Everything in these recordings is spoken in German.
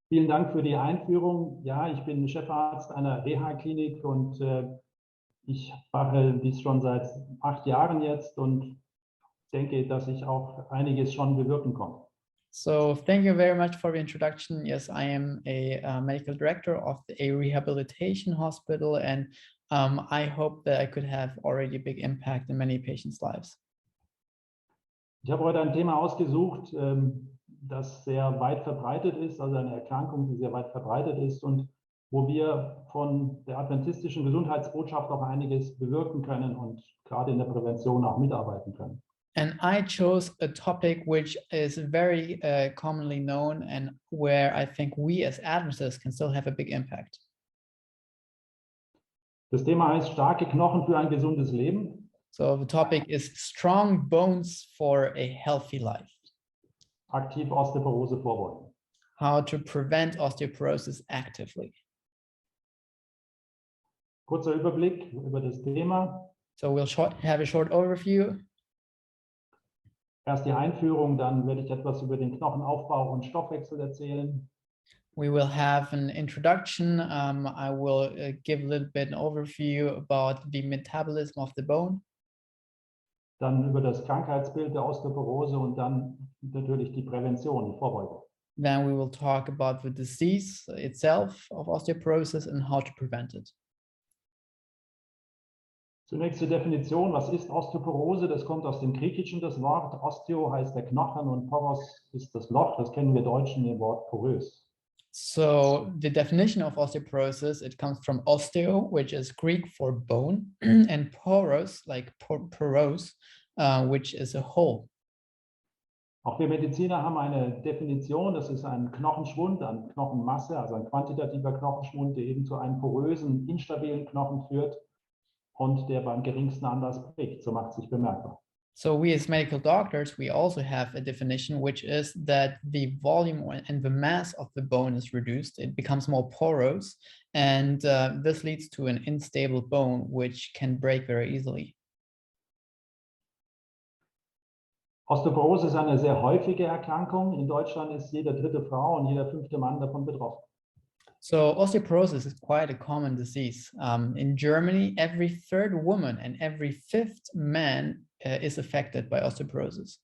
Vielen Dank für die Einführung. Ja, ich bin Chefarzt einer Reha-Klinik und ich mache dies schon seit 8 Jahren jetzt und denke, dass ich auch einiges schon bewirken konnte. So thank you very much for the introduction. Yes, I am a medical director of a rehabilitation hospital, and I hope that I could have already a big impact in many patients' lives. Ich habe heute ein Thema ausgesucht, das sehr weit verbreitet ist, also eine Erkrankung, die sehr weit verbreitet ist und wo wir von der adventistischen Gesundheitsbotschaft auch einiges bewirken können und gerade in der Prävention auch mitarbeiten können. And I chose a topic which is very commonly known and where I think we as Adventists can still have a big impact. Das Thema heißt starke Knochen für ein gesundes Leben. So the topic is strong bones for a healthy life. Aktiv Osteoporose vorbeugen. How to prevent osteoporosis actively. Kurzer Überblick über das Thema. So we'll have a short overview. Erst die Einführung, dann werde ich etwas über den Knochenaufbau und Stoffwechsel erzählen. We will have an introduction. I will give a little bit an overview about the metabolism of the bone. Dann über das Krankheitsbild der Osteoporose und dann natürlich die Prävention, die Vorbeugung. Then we will talk about the disease itself of osteoporosis and how to prevent it. Zunächst zur Definition, was ist Osteoporose? Das kommt aus dem Griechischen, das Wort. Osteo heißt der Knochen und Poros ist das Loch. Das kennen wir Deutschen im Wort porös. So the definition of osteoporosis, it comes from osteo, which is Greek for bone, and poros, like porose, which is a hole. Auch wir Mediziner haben eine Definition, das ist ein Knochenschwund an Knochenmasse, also ein quantitativer Knochenschwund, der eben zu einem porösen, instabilen Knochen führt und der beim geringsten Anlass bricht. So macht sich bemerkbar. So we as medical doctors, we also have a definition, which is that the volume and the mass of the bone is reduced. It becomes more porous, and this leads to an unstable bone, which can break very easily. Osteoporose ist eine sehr häufige Erkrankung. In Deutschland ist jede 3. Frau und jeder 5. Mann davon betroffen. So osteoporosis is quite a common disease. In Germany, every 3rd woman and every 5th man is affected by osteoporosis.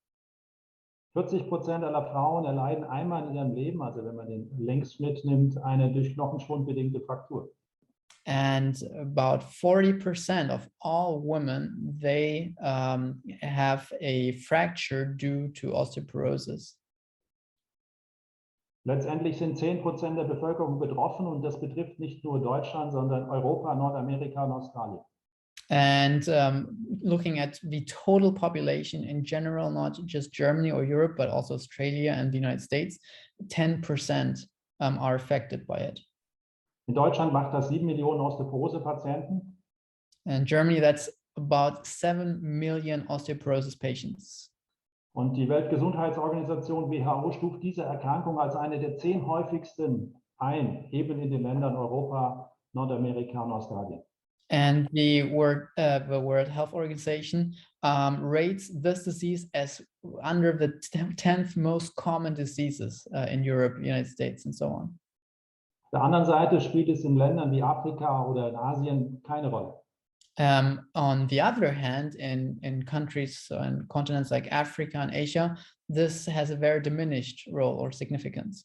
40% aller Frauen erleiden einmal in ihrem Leben, also wenn man den Längsschnitt nimmt, eine durch Knochenschwund bedingte Fraktur. And about 40% of all women, they have a fracture due to osteoporosis. Letztendlich sind 10% der Bevölkerung betroffen und das betrifft nicht nur Deutschland, sondern Europa, Nordamerika und Australien. And looking at the total population in general, not just Germany or Europe, but also Australia and the United States, 10% are affected by it. In Deutschland macht das 7 Millionen Osteoporose-Patienten. In Germany, that's about 7 million osteoporosis patients. Und die Weltgesundheitsorganisation WHO stuft diese Erkrankung als eine der 10 häufigsten ein, eben in den Ländern Europa, Nordamerika und Australien. And the World Health Organization rates this disease as under the 10th most common diseases in Europe, United States, and so on. Auf der anderen Seite spielt es in Ländern wie Afrika oder in Asien keine Rolle. On the other hand, in countries and continents like Africa and Asia, this has a very diminished role or significance.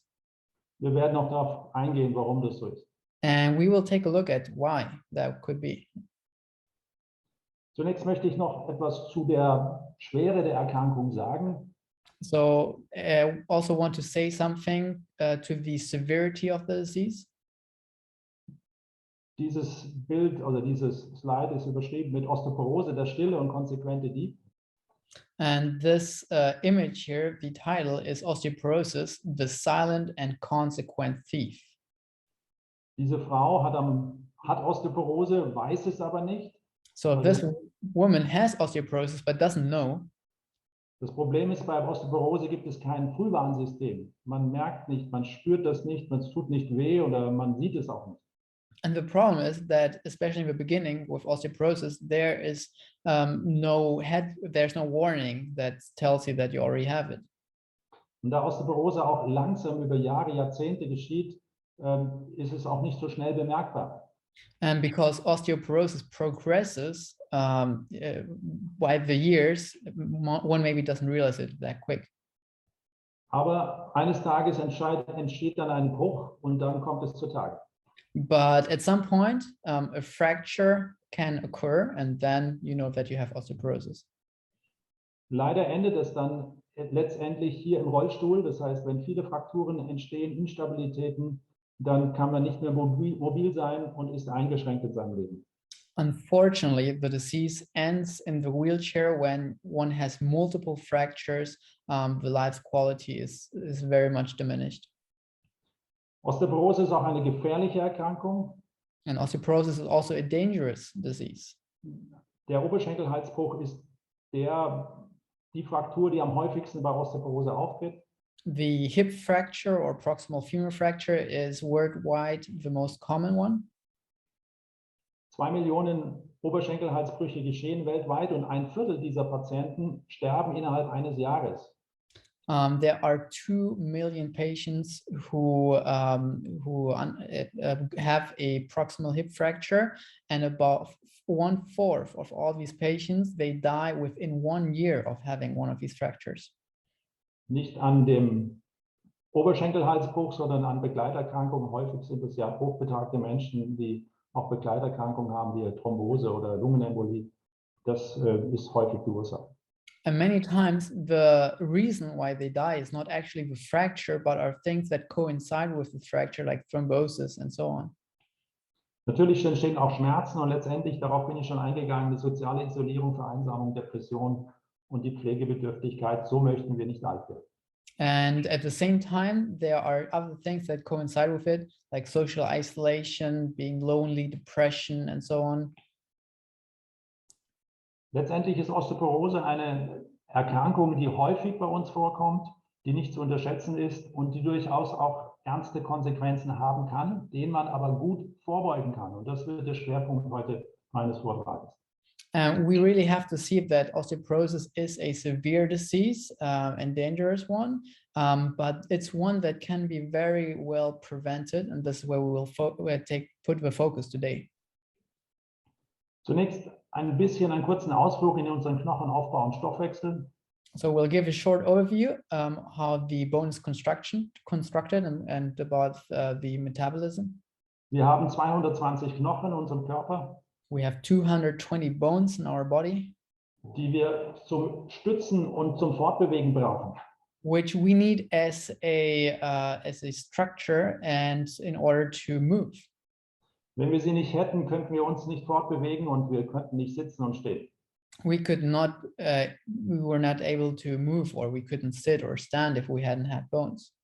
Wir werden noch darauf eingehen, warum das so ist. And we will take a look at why that could be. Zunächst möchte ich noch etwas zu der Schwere der Erkrankung sagen. So I also want to say something to the severity of the disease. Dieses Bild oder dieses Slide ist überschrieben mit Osteoporose, der stille und konsequente Dieb. And this image here, the title is Osteoporosis, the Silent and Consequent Thief. Diese Frau hat Osteoporose, weiß es aber nicht. So this woman has osteoporosis but doesn't know. Das Problem ist, bei Osteoporose gibt es kein Frühwarnsystem. Man merkt nicht, man spürt das nicht, es tut nicht weh oder man sieht es auch nicht. And the problem is that, especially in the beginning with osteoporosis, there's no warning that tells you that you already have it. Und da Osteoporose auch langsam über Jahre, Jahrzehnte geschieht, ist es auch nicht so schnell bemerkbar. And because osteoporosis progresses by the years, one maybe doesn't realize it that quick. Aber eines Tages entsteht dann ein Bruch und dann kommt es zutage. But at some point, a fracture can occur, and then you know that you have osteoporosis. Leider endet es dann letztendlich hier im Rollstuhl. Das heißt, wenn viele Frakturen entstehen, Instabilitäten, dann kann man nicht mehr mobil sein und ist eingeschränkt in seinem Leben. Unfortunately, the disease ends in the wheelchair when one has multiple fractures. The life quality is very much diminished. Osteoporose ist auch eine gefährliche Erkrankung. And osteoporosis is also a dangerous disease. Der Oberschenkelhalsbruch ist die Fraktur, die am häufigsten bei Osteoporose auftritt. The hip fracture or proximal femur fracture is worldwide the most common one. 2 Millionen Oberschenkelhalsbrüche geschehen weltweit und 1/4 dieser Patienten sterben innerhalb eines Jahres. There are 2 million patients who have a proximal hip fracture, and about 1/4 of all these patients, they die within 1 year of having one of these fractures. Nicht an dem Oberschenkelhalsbruch, sondern an Begleiterkrankungen. Häufig sind es ja hochbetagte Menschen, die auch Begleiterkrankungen haben, wie Thrombose oder Lungenembolie. Das ist häufig die Ursache. And many times the reason why they die is not actually the fracture, but are things that coincide with the fracture, like thrombosis and so on. Natürlich entstehen auch Schmerzen und letztendlich, darauf bin ich schon eingegangen, die soziale Isolierung, Vereinsamung, Depression und die Pflegebedürftigkeit. So möchten wir nicht alt werden. And at the same time, there are other things that coincide with it, like social isolation, being lonely, depression, and so on. Letztendlich ist Osteoporose eine Erkrankung, die häufig bei uns vorkommt, die nicht zu unterschätzen ist und die durchaus auch ernste Konsequenzen haben kann, denen man aber gut vorbeugen kann. Und das wird der Schwerpunkt heute meines Vortrages. We really have to see that osteoporosis is a severe disease and dangerous one, but it's one that can be very well prevented, and this is where we will put the focus today. Zunächst einen kurzen Ausflug in unseren Knochenaufbau und Stoffwechsel. So we'll give a short overview how the bone is constructed and about the metabolism. Wir haben 220 Knochen in unserem Körper. We have 220 bones in our body, die wir zum Stützen und zum Fortbewegen brauchen. Which we need as a structure and in order to move. Wenn wir sie nicht hätten, könnten wir uns nicht fortbewegen und wir könnten nicht sitzen und stehen. We were not able to move, or we couldn't sit or stand if we hadn't had bones.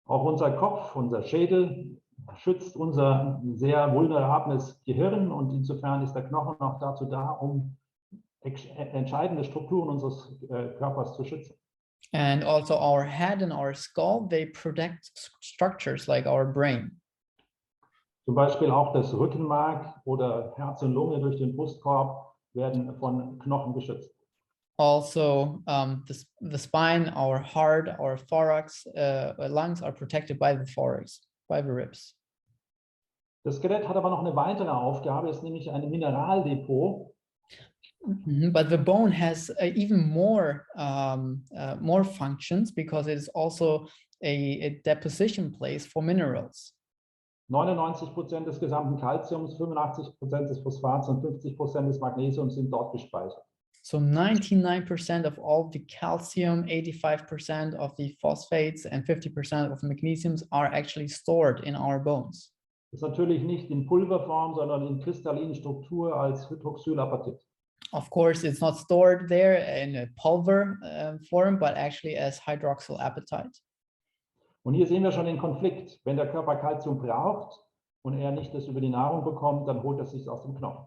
Auch unser Kopf, unser Schädel schützt unser sehr vulnerables Gehirn und insofern ist der Knochen auch dazu da, um entscheidende Strukturen unseres Körpers zu schützen. And also our head and our skull, they protect structures like our brain. Zum Beispiel auch das Rückenmark oder Herz und Lunge durch den Brustkorb werden von Knochen geschützt. Also, the spine, our heart, our thorax, lungs are protected by the thorax, by the ribs. Das Skelett hat aber noch eine weitere Aufgabe, ist nämlich ein Mineraldepot. But the bone has even more functions because it is also a deposition place for minerals. 99% des gesamten Calciums, 85% des Phosphats und 50% des Magnesiums sind dort gespeichert. So 99% of all the calcium, 85% of the phosphates, and 50% of magnesiums are actually stored in our bones. Das ist natürlich nicht in Pulverform, sondern in kristalliner Struktur als Hydroxylapatit. Of course, it's not stored there in a pulver form, but actually as hydroxylapatite. Und hier sehen wir schon den Konflikt. Wenn der Körper Kalzium braucht und er nicht das über die Nahrung bekommt, dann holt er sich aus dem Knochen.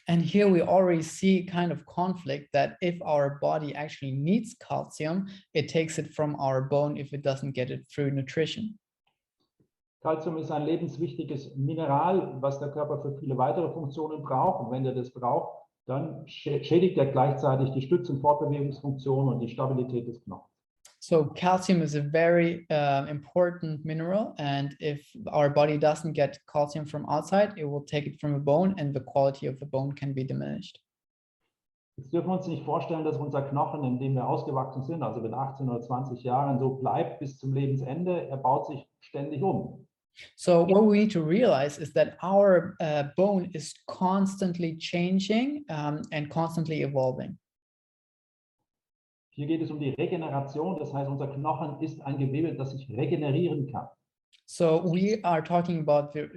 And here we already see kind of conflict that if our body actually needs calcium, it takes it from our bone if it doesn't get it through nutrition. Calcium ist ein lebenswichtiges Mineral, was der Körper für viele weitere Funktionen braucht. Und wenn er das braucht, dann schädigt er gleichzeitig die Stütz- und Fortbewegungsfunktion und die Stabilität des Knochens. So calcium is a very important mineral, and if our body doesn't get calcium from outside, it will take it from a bone and the quality of the bone can be diminished. Jetzt dürfen wir uns nicht vorstellen, dass unser Knochen, in dem wir ausgewachsen sind, also mit 18 oder 20 Jahren, so bleibt bis zum Lebensende. Er baut sich ständig um. So what we need to realize is that our bone is constantly changing and constantly evolving. Hier geht es um die Regeneration, das heißt, unser Knochen ist ein Gewebe, das sich regenerieren kann. So we are talking about the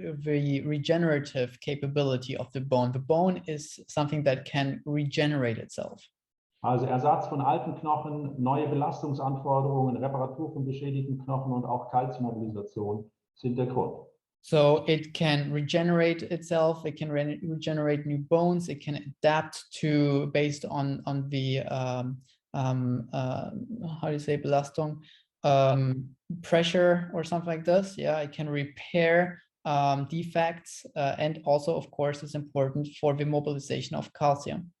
regenerative capability of the bone. The bone is something that can regenerate itself. Also Ersatz von alten Knochen, neue Belastungsanforderungen, Reparatur von beschädigten Knochen und auch Kalziummobilisation sind der Grund. So it can regenerate itself, it can regenerate new bones, it can adapt to based on the how do you say Belastung, pressure or something like this. Yeah, it can repair defects and also, of course, it's important for the mobilization of calcium.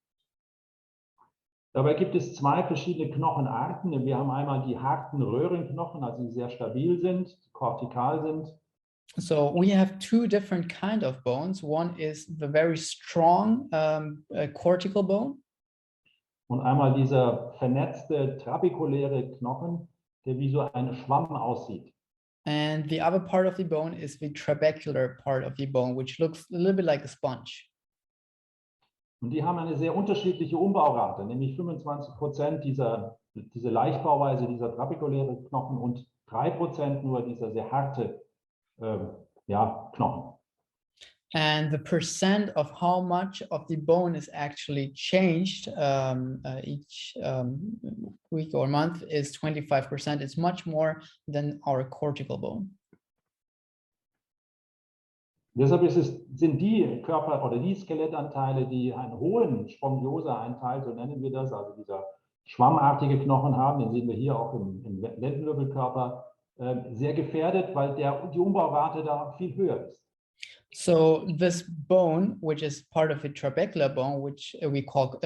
Dabei gibt es zwei verschiedene Knochenarten. Wir haben einmal die harten Röhrenknochen, also die sehr stabil sind, kortikal sind. So we have two different kind of bones. One is the very strong cortical bone. Und einmal dieser vernetzte trabekuläre Knochen, der wie so ein Schwamm aussieht. And the other part of the bone is the trabecular part of the bone, which looks a little bit like a sponge. Und die haben eine sehr unterschiedliche Umbaurate, nämlich 25% diese Leichtbauweise, dieser trabekuläre Knochen und 3% nur dieser sehr harte Knochen. And the percent of how much of the bone is actually changed each week or month is 25%. It's much more than our cortical bone. Deshalb sind die Körper- oder die Skelettanteile, die einen hohen Spongiose-Anteil, so nennen wir das, also dieser schwammartige Knochen haben, den sehen wir hier auch im Lendenwirbelkörper, sehr gefährdet, weil die Umbaurate da viel höher ist. So this bone, which is part of the trabecular bone, which we call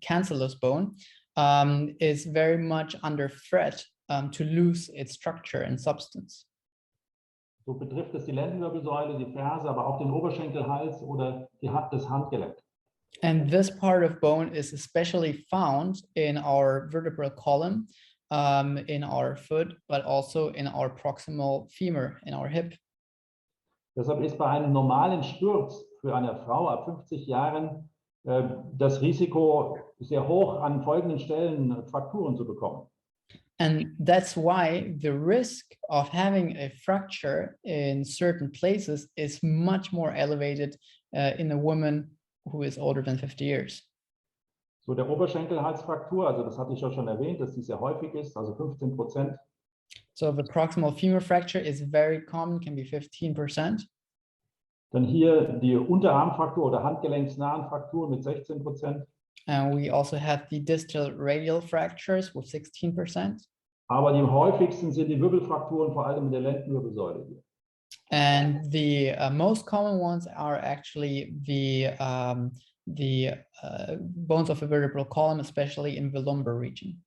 cancellous bone, is very much under threat to lose its structure and substance. So betrifft es die Lendenwirbelsäule, die Ferse, aber auch den Oberschenkelhals oder das Handgelenk. And this part of bone is especially found in our vertebral column, in our foot, but also in our proximal femur, in our hip. Deshalb ist bei einem normalen Sturz für eine Frau ab 50 Jahren das Risiko sehr hoch, an folgenden Stellen Frakturen zu bekommen. And that's why the risk of having a fracture in certain places is much more elevated in a woman who is older than 50 years. So der Oberschenkelhalsfraktur, also das hatte ich ja schon erwähnt, dass die sehr häufig ist, also 15%. So the proximal femur fracture is very common, can be 15%. Dann hier die Unterarmfraktur oder handgelenksnahen Frakturen mit 16%. And we also have the distal radial fractures with 16%. Aber die häufigsten sind die Wirbelfrakturen, vor allem in der Lendenwirbelsäule hier. And the most common ones are actually the bones of the vertebral column, especially in the lumbar region.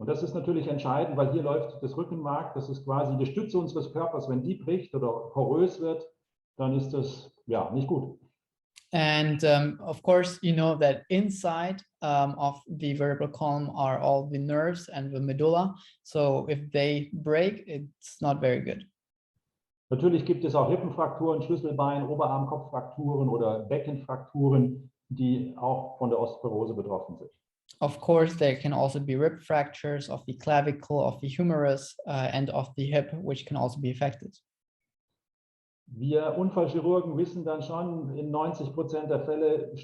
Und das ist natürlich entscheidend, weil hier läuft das Rückenmark, das ist quasi die Stütze unseres Körpers. Wenn die bricht oder porös wird, dann ist das ja nicht gut. And of course, you know that inside of the vertebral column are all the nerves and the medulla. So if they break, it's not very good. Natürlich gibt es auch Rippenfrakturen, Schlüsselbein, Oberarm-Kopffrakturen oder Beckenfrakturen, die auch von der Osteoporose betroffen sind. Of course, there can also be rib fractures of the clavicle, of the humerus, and of the hip, which can also be affected. Wir Unfallchirurgen wissen dann schon, in 90% der Fälle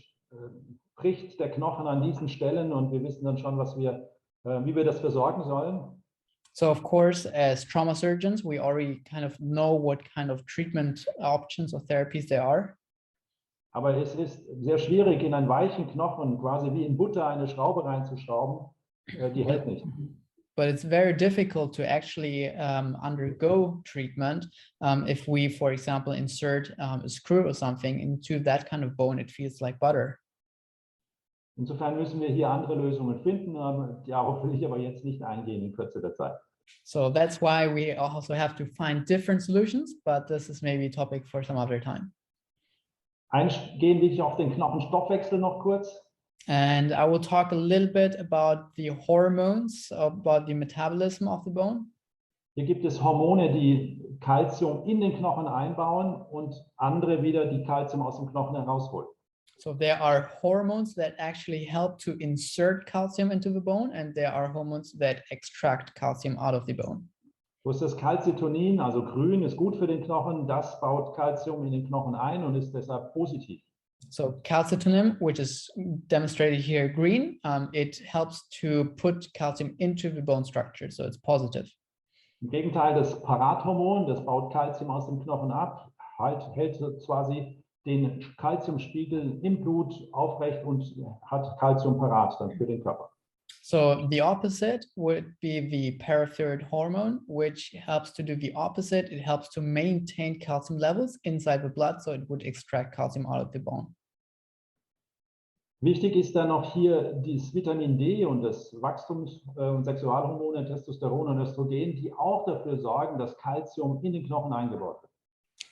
bricht der Knochen an diesen Stellen und wir wissen dann schon, wie wir das versorgen sollen. So of course, as trauma surgeons, we already kind of know what kind of treatment options or therapies there are. Aber es ist sehr schwierig, in einen weichen Knochen quasi wie in Butter eine Schraube reinzuschrauben. Die hält nicht. But it's very difficult to actually undergo treatment if we, for example, insert a screw or something into that kind of bone. It feels like butter. Insofern müssen wir hier andere Lösungen finden. Darauf will ich aber jetzt nicht eingehen in Kürze der Zeit. So that's why we also have to find different solutions, but this is maybe a topic for some other time. Eingehen will ich auf den Knochenstoffwechsel noch kurz. And I will talk a little bit about the hormones, about the metabolism of the bone. Hier gibt es Hormone, die Calcium in den Knochen einbauen und andere wieder, die Calcium aus dem Knochen herausholen. So there are hormones that actually help to insert calcium into the bone, and there are hormones that extract calcium out of the bone. Wo ist das Calcitonin, also grün, ist gut für den Knochen, das baut Calcium in den Knochen ein und ist deshalb positiv. So calcitonin, which is demonstrated here green, it helps to put calcium into the bone structure, so it's positive. Im Gegenteil, das Parathormon, das baut Calcium aus dem Knochen ab, hält quasi den Calciumspiegel im Blut aufrecht und hat Calcium parat dann für den Körper. So the opposite would be the parathyroid hormone, which helps to do the opposite. It helps to maintain calcium levels inside the blood, so it would extract calcium out of the bone. Wichtig ist dann noch hier das Vitamin D und das Wachstums- und Sexualhormone, Testosteron und Östrogen, die auch dafür sorgen, dass Calcium in den Knochen eingebaut wird.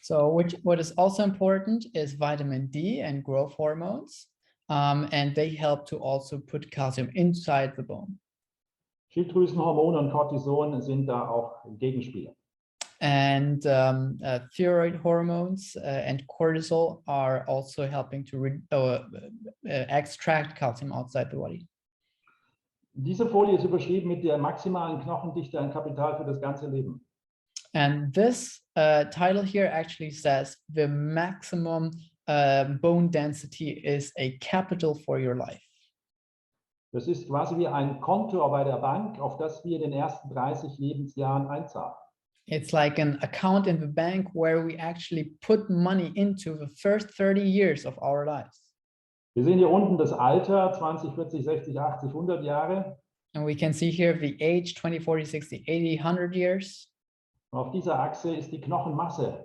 So what is also important is vitamin D and growth hormones. And they help to also put calcium inside the bone. Schilddrüsenhormone und Cortison sind da auch Gegenspieler. And thyroid hormones and cortisol are also helping to extract calcium outside the body. Diese Folie ist überschrieben mit der maximalen Knochendichte, ein Kapital für das ganze Leben. And this title here actually says the maximum bone density is a capital for your life. Das ist quasi wie ein Konto bei der Bank, auf das wir in den ersten 30 Lebensjahren einzahlen. It's like an account in the bank where we actually put money into the first 30 years of our lives. Wir sehen hier unten das Alter, 20, 40, 60, 80, 100 Jahre. And we can see here the age, 20, 40, 60, 80, 100 years. Und auf dieser Achse ist die Knochenmasse.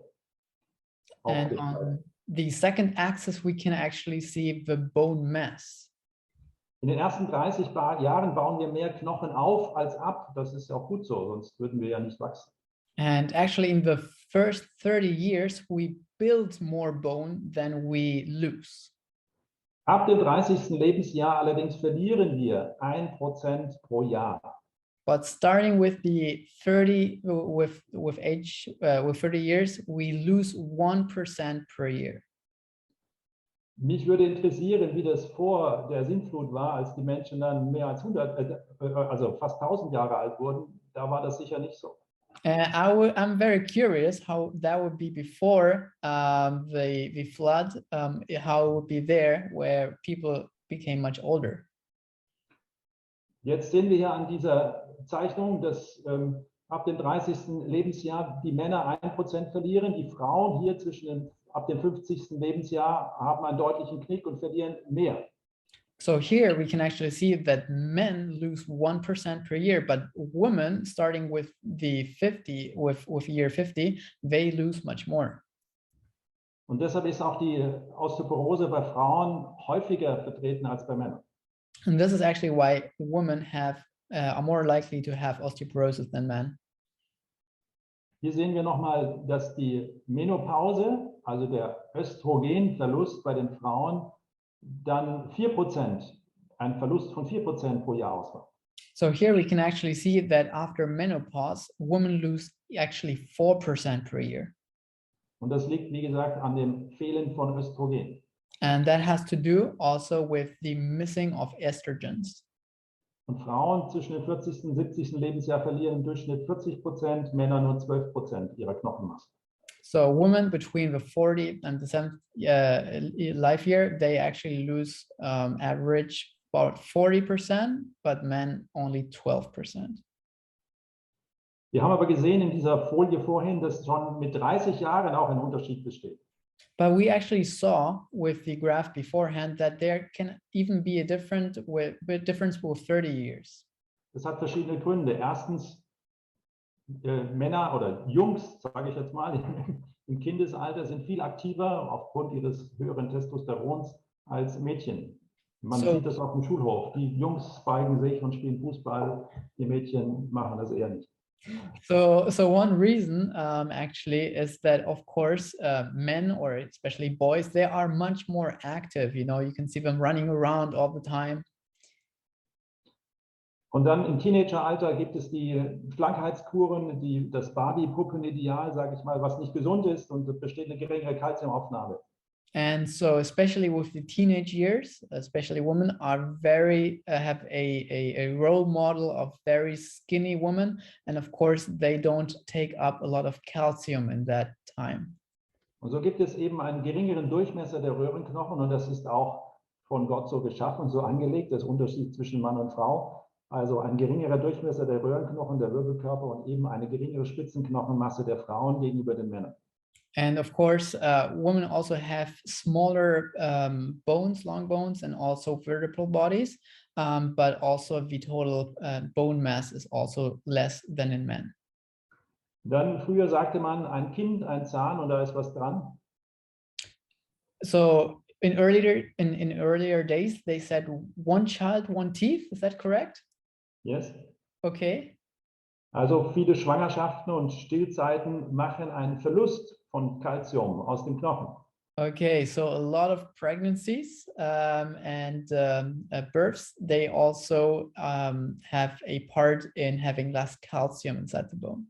And on the second axis, we can actually see the bone mass. In den ersten 30 Jahren bauen wir mehr Knochen auf als ab. Das ist auch gut so, sonst würden wir ja nicht wachsen. And actually in the first 30 years, we build more bone than we lose. Ab dem 30. Lebensjahr allerdings verlieren wir 1% pro Jahr. But starting with the 30 years, we lose 1% per year. Mich würde interessieren, wie das vor der Sintflut war, als die Menschen dann mehr als 100, also fast 1000 Jahre alt wurden. Da war das sicher nicht so. I'm very curious how that would be before the flood, how it would be there where people became much older. Jetzt sehen wir hier an dieser Zeichnung, dass ab dem 30. Lebensjahr die Männer 1% verlieren, die Frauen hier ab dem 50. Lebensjahr haben einen deutlichen Knick und verlieren mehr. So here we can actually see that men lose 1% per year, but women starting with the with year 50, they lose much more. Und deshalb ist auch die Osteoporose bei Frauen häufiger vertreten als bei Männern. And this is actually why women are more likely to have osteoporosis than men. Hier sehen wir nochmal, dass die Menopause, also der Östrogenverlust bei den Frauen, dann 4%, ein Verlust von 4% pro Jahr ausmacht. So here we can actually see that after menopause, women lose actually 4% per year. Und das liegt, wie gesagt, an dem Fehlen von Östrogen. And that has to do also with the missing of estrogens. Und Frauen zwischen dem 40. und 70. Lebensjahr verlieren im Durchschnitt 40%, Männer nur 12% ihrer Knochenmasse. So women between the 40 and the 7th life year, they actually lose average about 40%, but men only 12%. Wir haben aber gesehen in dieser Folie vorhin, dass schon mit 30 Jahren auch ein Unterschied besteht. But we actually saw with the graph beforehand that there can even be a difference with 30 years. Das hat verschiedene Gründe. Erstens, Männer oder Jungs, sage ich jetzt mal, im Kindesalter sind viel aktiver aufgrund ihres höheren Testosterons als Mädchen. Man sieht das auf dem Schulhof. Die Jungs beigen sich und spielen Fußball, die Mädchen machen das eher nicht. So one reason actually is that, of course, men, or especially boys, they are much more active. You know, you can see them running around all the time. Und dann im Teenageralter gibt es die Schlankheitskuren, das Barbie-Puppen-Ideal, sage ich mal, was nicht gesund ist, und es besteht eine geringere Kalziumaufnahme. And so, especially with the teenage years, especially women are very have a role model of very skinny women, and of course they don't take up a lot of calcium in that time. Und so gibt es eben einen geringeren Durchmesser der Röhrenknochen, und das ist auch von Gott so geschaffen, so angelegt, das Unterschied zwischen Mann und Frau. Also ein geringerer Durchmesser der Röhrenknochen, der Wirbelkörper, und eben eine geringere Spitzenknochenmasse der Frauen gegenüber den Männern. And of course, women also have smaller bones, long bones, and also vertebral bodies, but also the total bone mass is also less than in men. Dann früher sagte man, ein Kind, ein Zahn, und da ist was dran. So in earlier days, they said one child, one teeth. Is that correct? Yes. Okay. Also viele Schwangerschaften und Stillzeiten machen einen Verlust von Kalzium aus dem Knochen. Okay, so a lot of pregnancies and births, they also have a part in having less calcium inside the bone.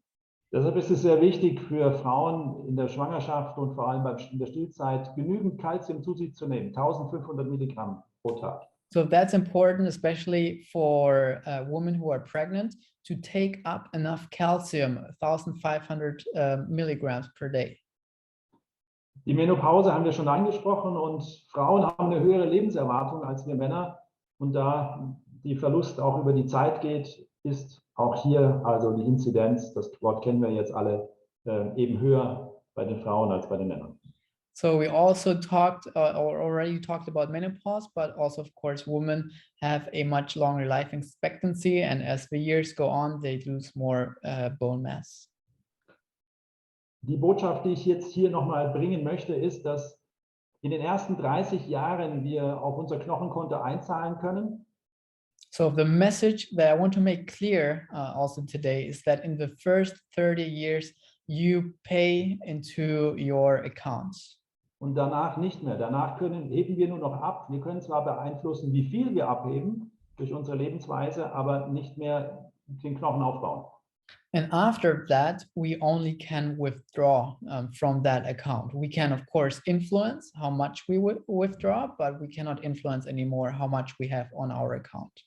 Deshalb ist es sehr wichtig für Frauen in der Schwangerschaft und vor allem in der Stillzeit, genügend Kalzium zu sich zu nehmen, 1500 Milligramm pro Tag. So that's important, especially for women who are pregnant, to take up enough calcium, 1500 milligrams per day. Die Menopause haben wir schon angesprochen, und Frauen haben eine höhere Lebenserwartung als wir Männer. Und da die Verlust auch über die Zeit geht, ist auch hier also die Inzidenz, das Wort kennen wir jetzt alle, eben höher bei den Frauen als bei den Männern. So we also already talked about menopause, but also, of course, women have a much longer life expectancy, and as the years go on, they lose more bone mass. Die Botschaft, die ich jetzt hier nochmal bringen möchte, ist, dass in den ersten 30 Jahren wir auf unser Knochenkonto einzahlen können. So the message that I want to make clear also today is that in the first 30 years, you pay into your accounts. Und danach nicht mehr. Danach heben wir nur noch ab. Wir können zwar beeinflussen, wie viel wir abheben durch unsere Lebensweise, aber nicht mehr den Knochen aufbauen. And after that, we only can withdraw from that account. We can, of course, influence how much we withdraw, but we cannot influence anymore how much we have on our account.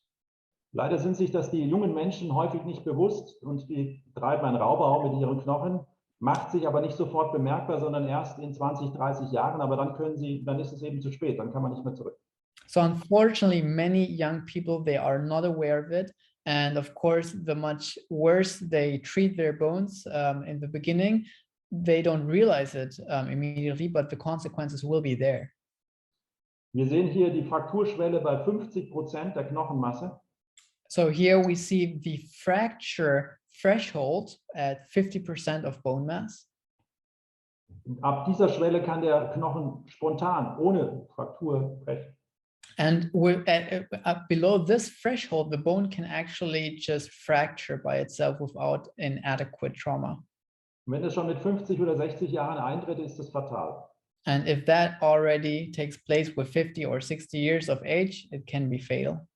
Leider sind sich das die jungen Menschen häufig nicht bewusst, und die treiben einen Raubau mit ihren Knochen, macht sich aber nicht sofort bemerkbar, sondern erst in 20, 30 Jahren, aber dann ist es eben zu spät, dann kann man nicht mehr zurück. So unfortunately, many young people, they are not aware of it. And of course, the much worse they treat their bones in the beginning, they don't realize it immediately, but the consequences will be there. Wir sehen hier die Frakturschwelle bei 50% der Knochenmasse. So here we see the fracture threshold at 50% of bone mass. Und ab dieser Schwelle kann der Knochen spontan, ohne Fraktur, brechen. And below this threshold, the bone can actually just fracture by itself without inadequate trauma. Und wenn es schon mit 50 oder 60 Jahren eintritt, ist es fatal. And if that already takes place with 50 or 60 years of age, it can be fatal.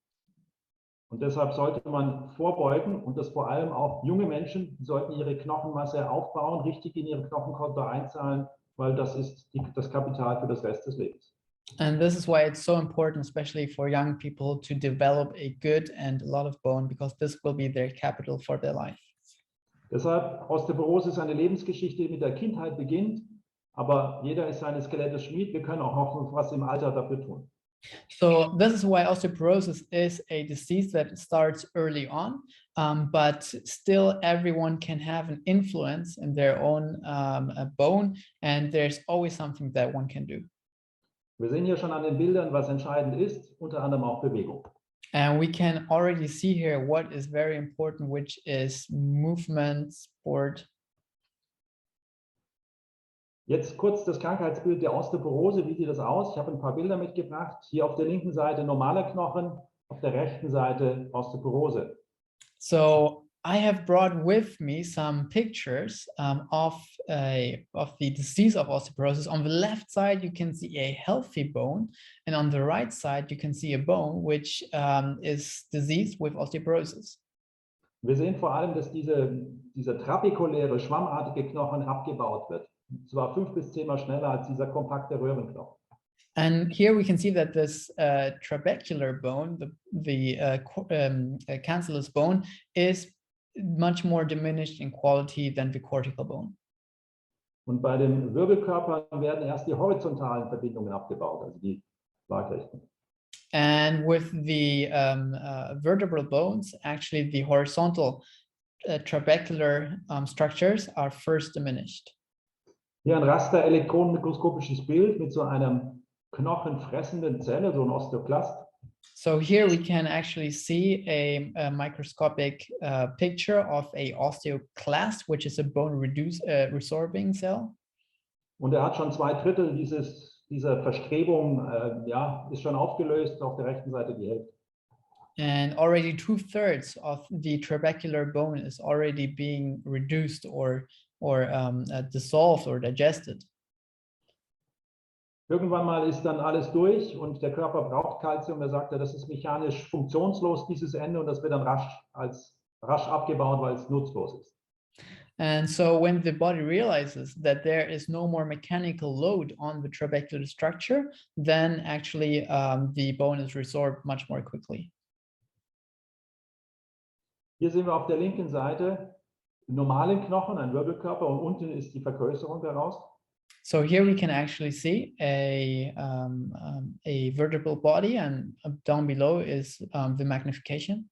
Und deshalb sollte man vorbeugen, und das vor allem auch junge Menschen, die sollten ihre Knochenmasse aufbauen, richtig in ihre Knochenkonto einzahlen, weil das ist das Kapital für das Rest des Lebens. And this is why it's so important, especially for young people, to develop a good and a lot of bone, because this will be their capital for their life. Deshalb, Osteoporosis ist eine Lebensgeschichte, die mit der Kindheit beginnt, aber jeder ist seines Skelettes Schmied. Wir können auch noch was im Alter dafür tun. So this is why osteoporosis is a disease that starts early on, but still everyone can have an influence in their own bone, and there's always something that one can do. Wir sehen hier schon an den Bildern, was entscheidend ist, unter anderem auch Bewegung. And we can already see here what is very important, which is movement, sport. Jetzt kurz das Krankheitsbild der Osteoporose. Wie sieht das aus? Ich habe ein paar Bilder mitgebracht. Hier auf der linken Seite normaler Knochen, auf der rechten Seite Osteoporose. So I have brought with me some pictures of the disease of osteoporosis. On the left side, you can see a healthy bone, and on the right side, you can see a bone which is diseased with osteoporosis. Wir sehen vor allem, dass dieser trabekuläre, schwammartige Knochen abgebaut wird. Und zwar 5 bis 10 Mal schneller als dieser kompakte Röhrenknochen. And here we can see that this trabecular bone, the cancellous bone, is much more diminished in quality than the cortical bone. Und bei den Wirbelkörpern werden erst die horizontalen Verbindungen abgebaut, also die waagrechten. And with the vertebral bones, actually the horizontal trabecular structures are first diminished. Hier ein Raster-elektronenmikroskopisches Bild mit so einem knochenfressenden Zelle, so ein Osteoklast. So here we can actually see a microscopic picture of a osteoclast, which is a bone resorbing cell. Und er hat schon 2/3 dieser Verstrebung, ist schon aufgelöst, auf der rechten Seite die Hälfte. And already 2/3 of the trabecular bone is already being reduced or dissolved or digested. Irgendwann mal ist dann alles durch und der Körper braucht Kalzium. Er sagte, das ist mechanisch funktionslos, dieses Ende, und das wird dann rasch abgebaut, weil es nutzlos ist. And so when the body realizes that there is no more mechanical load on the trabecular structure, then actually the bone is resorbed much more quickly. Hier sehen wir auf der linken Seite normalen Knochen, ein Wirbelkörper, und unten ist die Vergrößerung daraus. So here we can actually see a vertebral body, and down below is the magnification.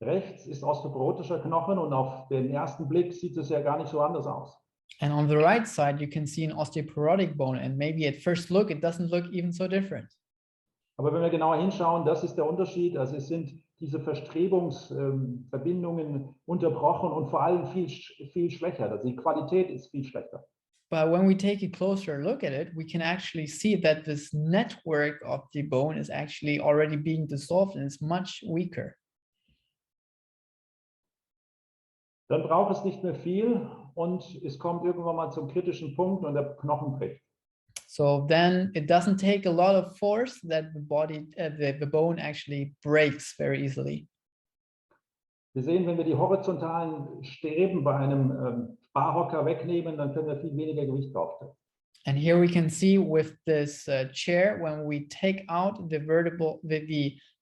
Rechts ist osteoporotischer Knochen und auf den ersten Blick sieht es ja gar nicht so anders aus. And on the right side, you can see an osteoporotic bone, and maybe at first look, it doesn't look even so different. Aber wenn wir genauer hinschauen, das ist der Unterschied. Also es sind diese Verstrebungsverbindungen unterbrochen und vor allem viel schwächer. Also die Qualität ist viel schlechter. But when we take a closer look at it, we can actually see that this network of the bone is actually already being dissolved and it's much weaker. Dann braucht es nicht mehr viel und es kommt irgendwann mal zum kritischen Punkt und der Knochen bricht. So then it doesn't take a lot of force that the bone actually breaks very easily. Wir sehen, wenn wir die horizontalen Streben bei einem Barhocker wegnehmen, dann können wir viel weniger Gewicht draufstellen. And here we can see with this chair, when we take out the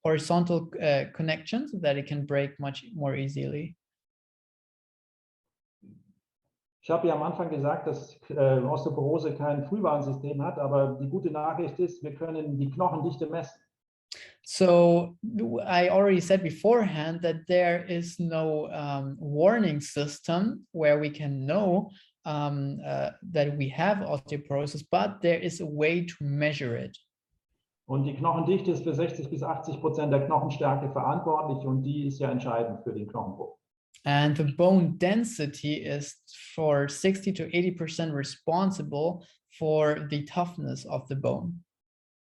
horizontal connections, that it can break much more easily. Ich habe ja am Anfang gesagt, dass Osteoporose kein Frühwarnsystem hat, aber die gute Nachricht ist, wir können die Knochendichte messen. So I already said beforehand that there is no warning system where we can know that we have osteoporosis, but there is a way to measure it. Und die Knochendichte ist für 60 bis 80% der Knochenstärke verantwortlich und die ist ja entscheidend für den Knochenbruch. And the bone density is for 60 to 80% responsible for the toughness of the bone.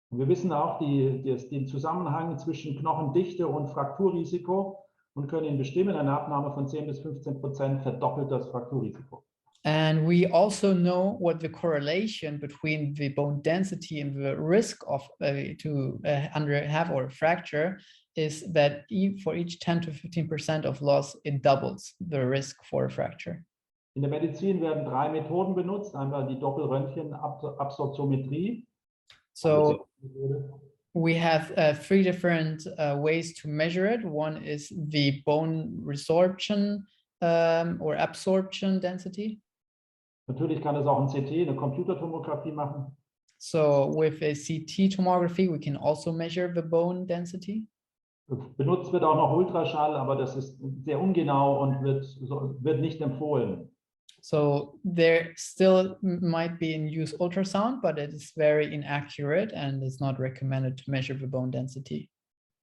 Und wir wissen auch den Zusammenhang zwischen Knochendichte und Frakturrisiko und können ihn bestimmen. Eine Abnahme von 10 bis 15% verdoppelt das Frakturrisiko. And we also know what the correlation between the bone density and the risk of have or fracture is, that for each 10 to 15% of loss, it doubles the risk for a fracture. In der Medizin werden 3 Methoden benutzt. Einmal die Doppelröntgenabsorptiometrie. So we have 3 different ways to measure it. One is the bone resorption or absorption density. Natürlich kann es auch ein CT, eine Computertomographie machen. So with a CT tomography, we can also measure the bone density. Benutzt wird auch noch Ultraschall, aber das ist sehr ungenau und wird nicht empfohlen. So there still might be in use ultrasound, but it is very inaccurate and it's not recommended to measure the bone density.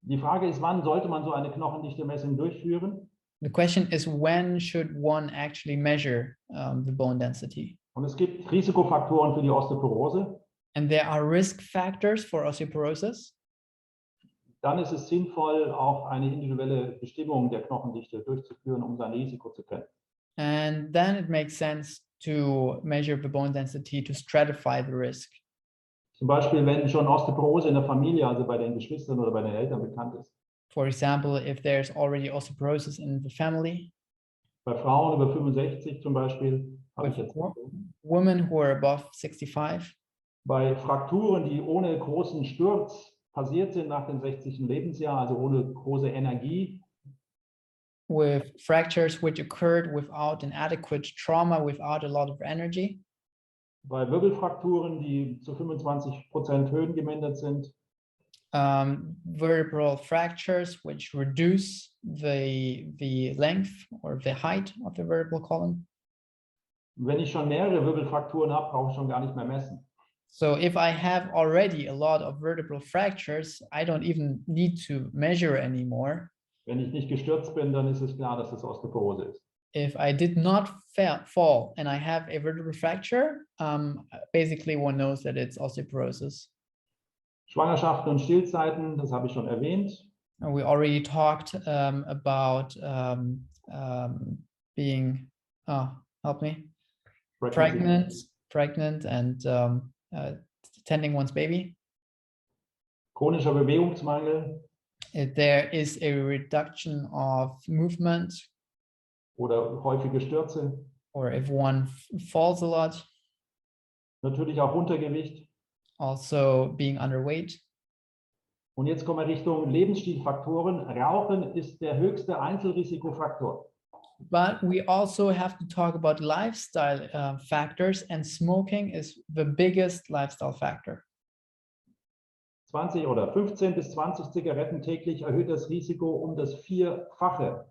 Die Frage ist, wann sollte man so eine Knochendichte-Messung durchführen? The question is, when should one actually measure the bone density? Und es gibt Risikofaktoren für die Osteoporose. And there are risk factors for osteoporosis. Dann ist es sinnvoll, auch eine individuelle Bestimmung der Knochendichte durchzuführen, um sein Risiko zu kennen. And then it makes sense to measure the bone density to stratify the risk. Zum Beispiel, wenn schon Osteoporose in der Familie, also bei den Geschwistern oder bei den Eltern bekannt ist. For example, if there's already osteoporosis in the family. Bei Frauen über 65 zum Beispiel. Habe ich jetzt women who are above 65. Bei Frakturen, die ohne großen Sturz passiert sind nach dem 60. Lebensjahr, also ohne große Energie. With fractures which occurred without an adequate trauma, without a lot of energy. Bei Wirbelfrakturen, die zu 25% höhengemindert sind. Vertebral fractures which reduce the length or the height of the vertebral column. Wenn ich schon mehrere Wirbelfrakturen habe, brauche ich schon gar nicht mehr messen. So if I have already a lot of vertebral fractures, I don't even need to measure anymore. Wenn ich nicht gestürzt bin, dann ist es klar, dass es Osteoporose ist. If I did not fall and I have a vertebral fracture, basically one knows that it's osteoporosis. Schwangerschaften und Stillzeiten, das habe ich schon erwähnt. And we already talked about being, help me, pregnant and tending one's baby. Chronischer Bewegungsmangel. There is a reduction of movement. Oder häufige Stürze. Or if one falls a lot. Natürlich auch Untergewicht. Also being underweight. Und jetzt kommen wir Richtung Lebensstilfaktoren. Rauchen ist der höchste Einzelrisikofaktor. But we also have to talk about lifestyle factors, and smoking is the biggest lifestyle factor. 20 oder 15 bis 20 Zigaretten täglich erhöht das Risiko um das Vierfache.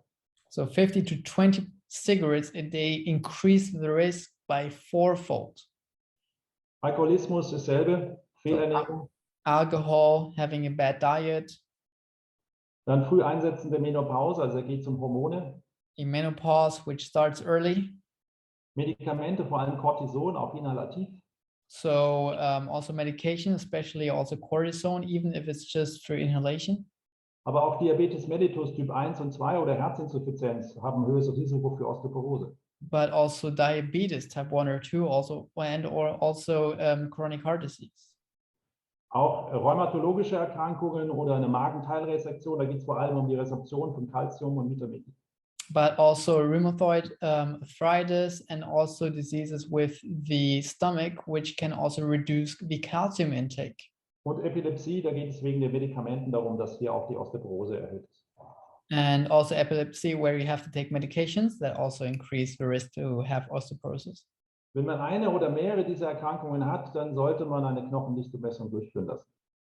So 50 to 20 cigarettes a day increase the risk by fourfold. Alkoholismus dasselbe, Fehlernährung. Alcohol, having a bad diet. Dann früh einsetzende Menopause, also da geht es um Hormone. In menopause, which starts early. Medikamente, vor allem Cortison, auch inhalativ. So also medication, especially also cortisone, even if it's just through inhalation. Aber auch Diabetes mellitus Typ 1 und 2 oder Herzinsuffizienz haben ein höheres Risiko für Osteoporose. But also diabetes type 1 or 2 also chronic heart disease. Auch rheumatologische Erkrankungen oder eine Magenteilresektion, da geht es vor allem um die Resorption von Calcium und Vitaminen. But also rheumatoid arthritis and also diseases with the stomach, which can also reduce the calcium intake. Und Epilepsie, da geht es wegen der Medikamenten darum, dass hier auch die Osteoporose erhöht ist. And also epilepsy, where you have to take medications that also increase the risk to have osteoporosis. Wenn man eine oder mehrere dieser Erkrankungen hat, dann sollte man eine Knochendichte-Messung durchführen lassen.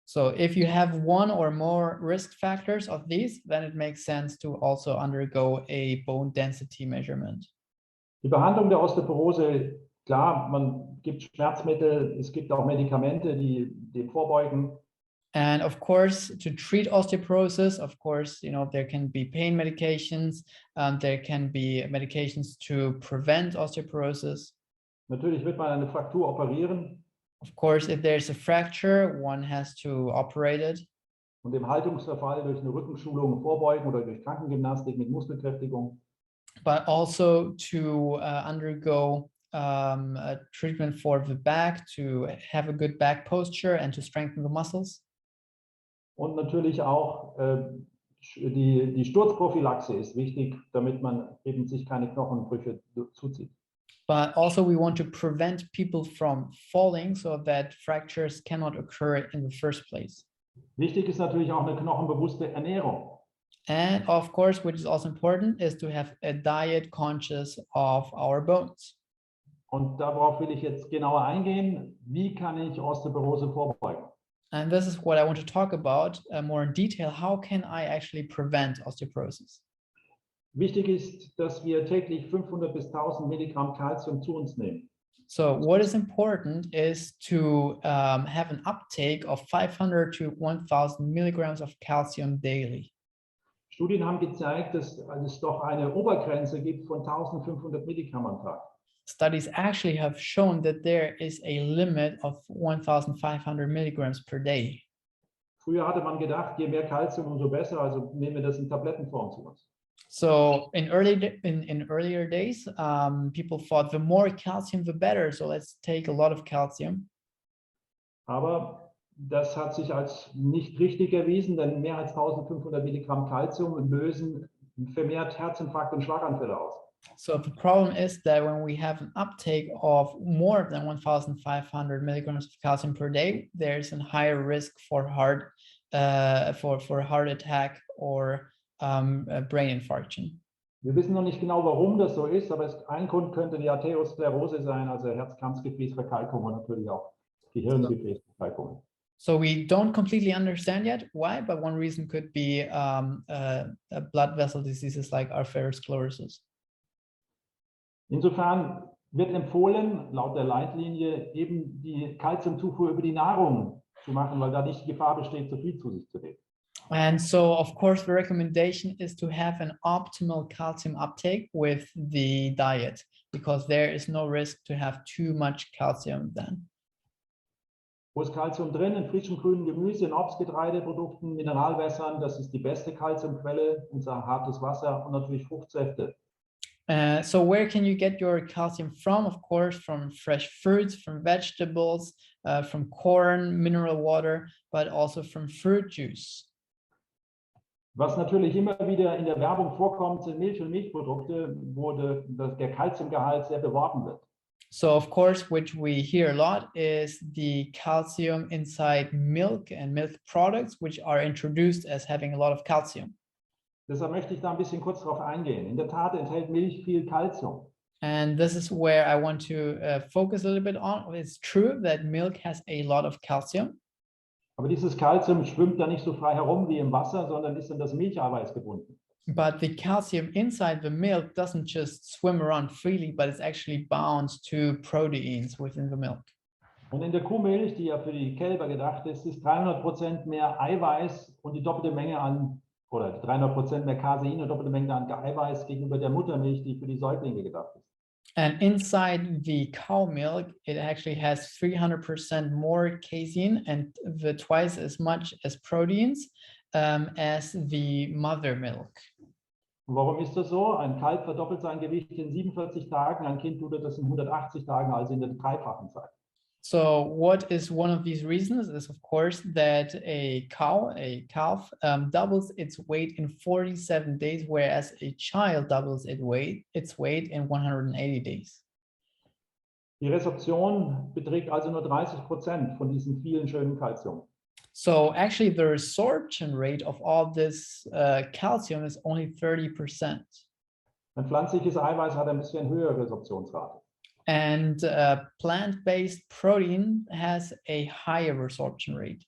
So if you have one or more risk factors of these, then it makes sense to also undergo a bone density measurement. Die Behandlung der Osteoporose, klar, man gibt Schmerzmittel, es gibt auch Medikamente, die dem vorbeugen. And of course, to treat osteoporosis, of course, there can be pain medications, there can be medications to prevent osteoporosis. Natürlich wird man eine Fraktur operieren. Of course, if there's a fracture, one has to operate it. Und dem Haltungsverfall durch eine Rückenschulung vorbeugen oder durch Krankengymnastik mit Muskelkräftigung. But also to undergo a treatment for the back, to have a good back posture and to strengthen the muscles. Und natürlich auch die Sturzprophylaxe ist wichtig, damit man eben sich keine Knochenbrüche zuzieht. But also we want to prevent people from falling so that fractures cannot occur in the first place. Wichtig ist natürlich auch eine knochenbewusste Ernährung. And of course, which is also important, is to have a diet conscious of our bones. Und darauf will ich jetzt genauer eingehen. Wie kann ich Osteoporose vorbeugen? And this is what I want to talk about more in detail. How can I actually prevent osteoporosis? Wichtig ist, dass wir täglich 500 bis 1000 Milligramm Kalzium zu uns nehmen. So what is important is to have an uptake of 500 to 1000 milligrams of calcium daily. Studien haben gezeigt, dass es doch eine Obergrenze gibt von 1500 Milligramm am Tag. Studies actually have shown that there is a limit of 1500 milligrams per day. Früher hatte man gedacht, je mehr Kalzium, umso besser, also nehmen wir das in Tablettenform zu uns. So in earlier days, people thought the more calcium, the better. So let's take a lot of calcium. Aber das hat sich als nicht richtig erwiesen, denn mehr als 1500 Milligramm Kalzium lösen vermehrt Herzinfarkt und Schlaganfälle aus. So the problem is that when we have an uptake of more than 1500 milligrams of calcium per day, there's a higher risk for heart attack or brain infarction. Wir wissen noch nicht genau, warum das so ist, aber ein Grund könnte die Arteriosklerose sein, also Herz-Kranzgefäßverkalkung und natürlich auch Gehirngefäßverkalkung. So we don't completely understand yet why, but one reason could be blood vessel diseases like arteriosclerosis. Insofern wird empfohlen, laut der Leitlinie, eben die Kalziumzufuhr über die Nahrung zu machen, weil da nicht die Gefahr besteht, zu viel zu sich zu nehmen. And so, of course, the recommendation is to have an optimal calcium uptake with the diet, because there is no risk to have too much calcium then. Wo ist Kalzium drin? In frischem grünen Gemüse, in Obstgetreideprodukten, Mineralwässern. Das ist die beste Kalziumquelle, unser hartes Wasser und natürlich Fruchtsäfte. So where can you get your calcium from? Of course, from fresh fruits, from vegetables, from corn, mineral water, but also from fruit juice. Was natürlich immer wieder in der Werbung vorkommt, sind Milch- und Milchprodukte, wo der Kalziumgehalt sehr beworben wird. So of course, which we hear a lot is the calcium inside milk and milk products, which are introduced as having a lot of calcium. Deshalb möchte ich da ein bisschen kurz drauf eingehen. In der Tat enthält Milch viel Kalzium. And this is where I want to focus a little bit on. It's true that milk has a lot of calcium. Aber dieses Kalzium schwimmt da nicht so frei herum wie im Wasser, sondern ist in das Milcheiweiß gebunden. But the calcium inside the milk doesn't just swim around freely, but it's actually bound to proteins within the milk. Und in der Kuhmilch, die ja für die Kälber gedacht ist, ist 300% mehr Eiweiß und die doppelte Menge an, oder 300% mehr Casein und doppelte Menge an Eiweiß gegenüber der Muttermilch, die für die Säuglinge gedacht ist. And inside the cow milk, it actually has 300% more casein and twice as much as proteins as the mother milk. Und warum ist das so? Ein Kalb verdoppelt sein Gewicht in 47 Tagen, ein Kind tut das in 180 Tagen, also in der dreifachen Zeit. So what is one of these reasons is, of course, that a calf doubles its weight in 47 days, whereas a child doubles its weight in 180 days. Die Resorption beträgt also nur 30% von diesem vielen schönen Kalzium. So actually the resorption rate of all this calcium is only 30%. Ein pflanzliches Eiweiß hat ein bisschen höhere Resorptionsrate. And plant-based protein has a higher resorption rate.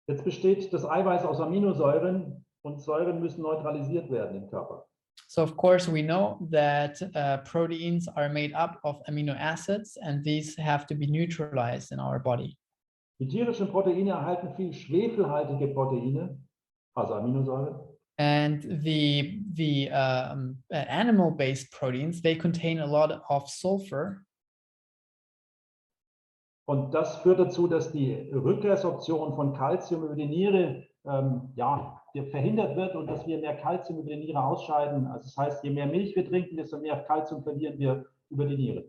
Jetzt besteht das Eiweiß aus Aminosäuren und Säuren müssen neutralisiert werden im Körper. So of course we know that proteins are made up of amino acids and these have to be neutralized in our body. Die tierischen Proteine erhalten viel schwefelhaltige Proteine, also Aminosäuren. And the animal-based proteins, they contain a lot of sulfur. Und das führt dazu, dass die Rückresorption von Kalzium über die Niere verhindert wird und dass wir mehr Kalzium über die Niere ausscheiden. Also das heißt, je mehr Milch wir trinken, desto mehr Kalzium verlieren wir über die Niere.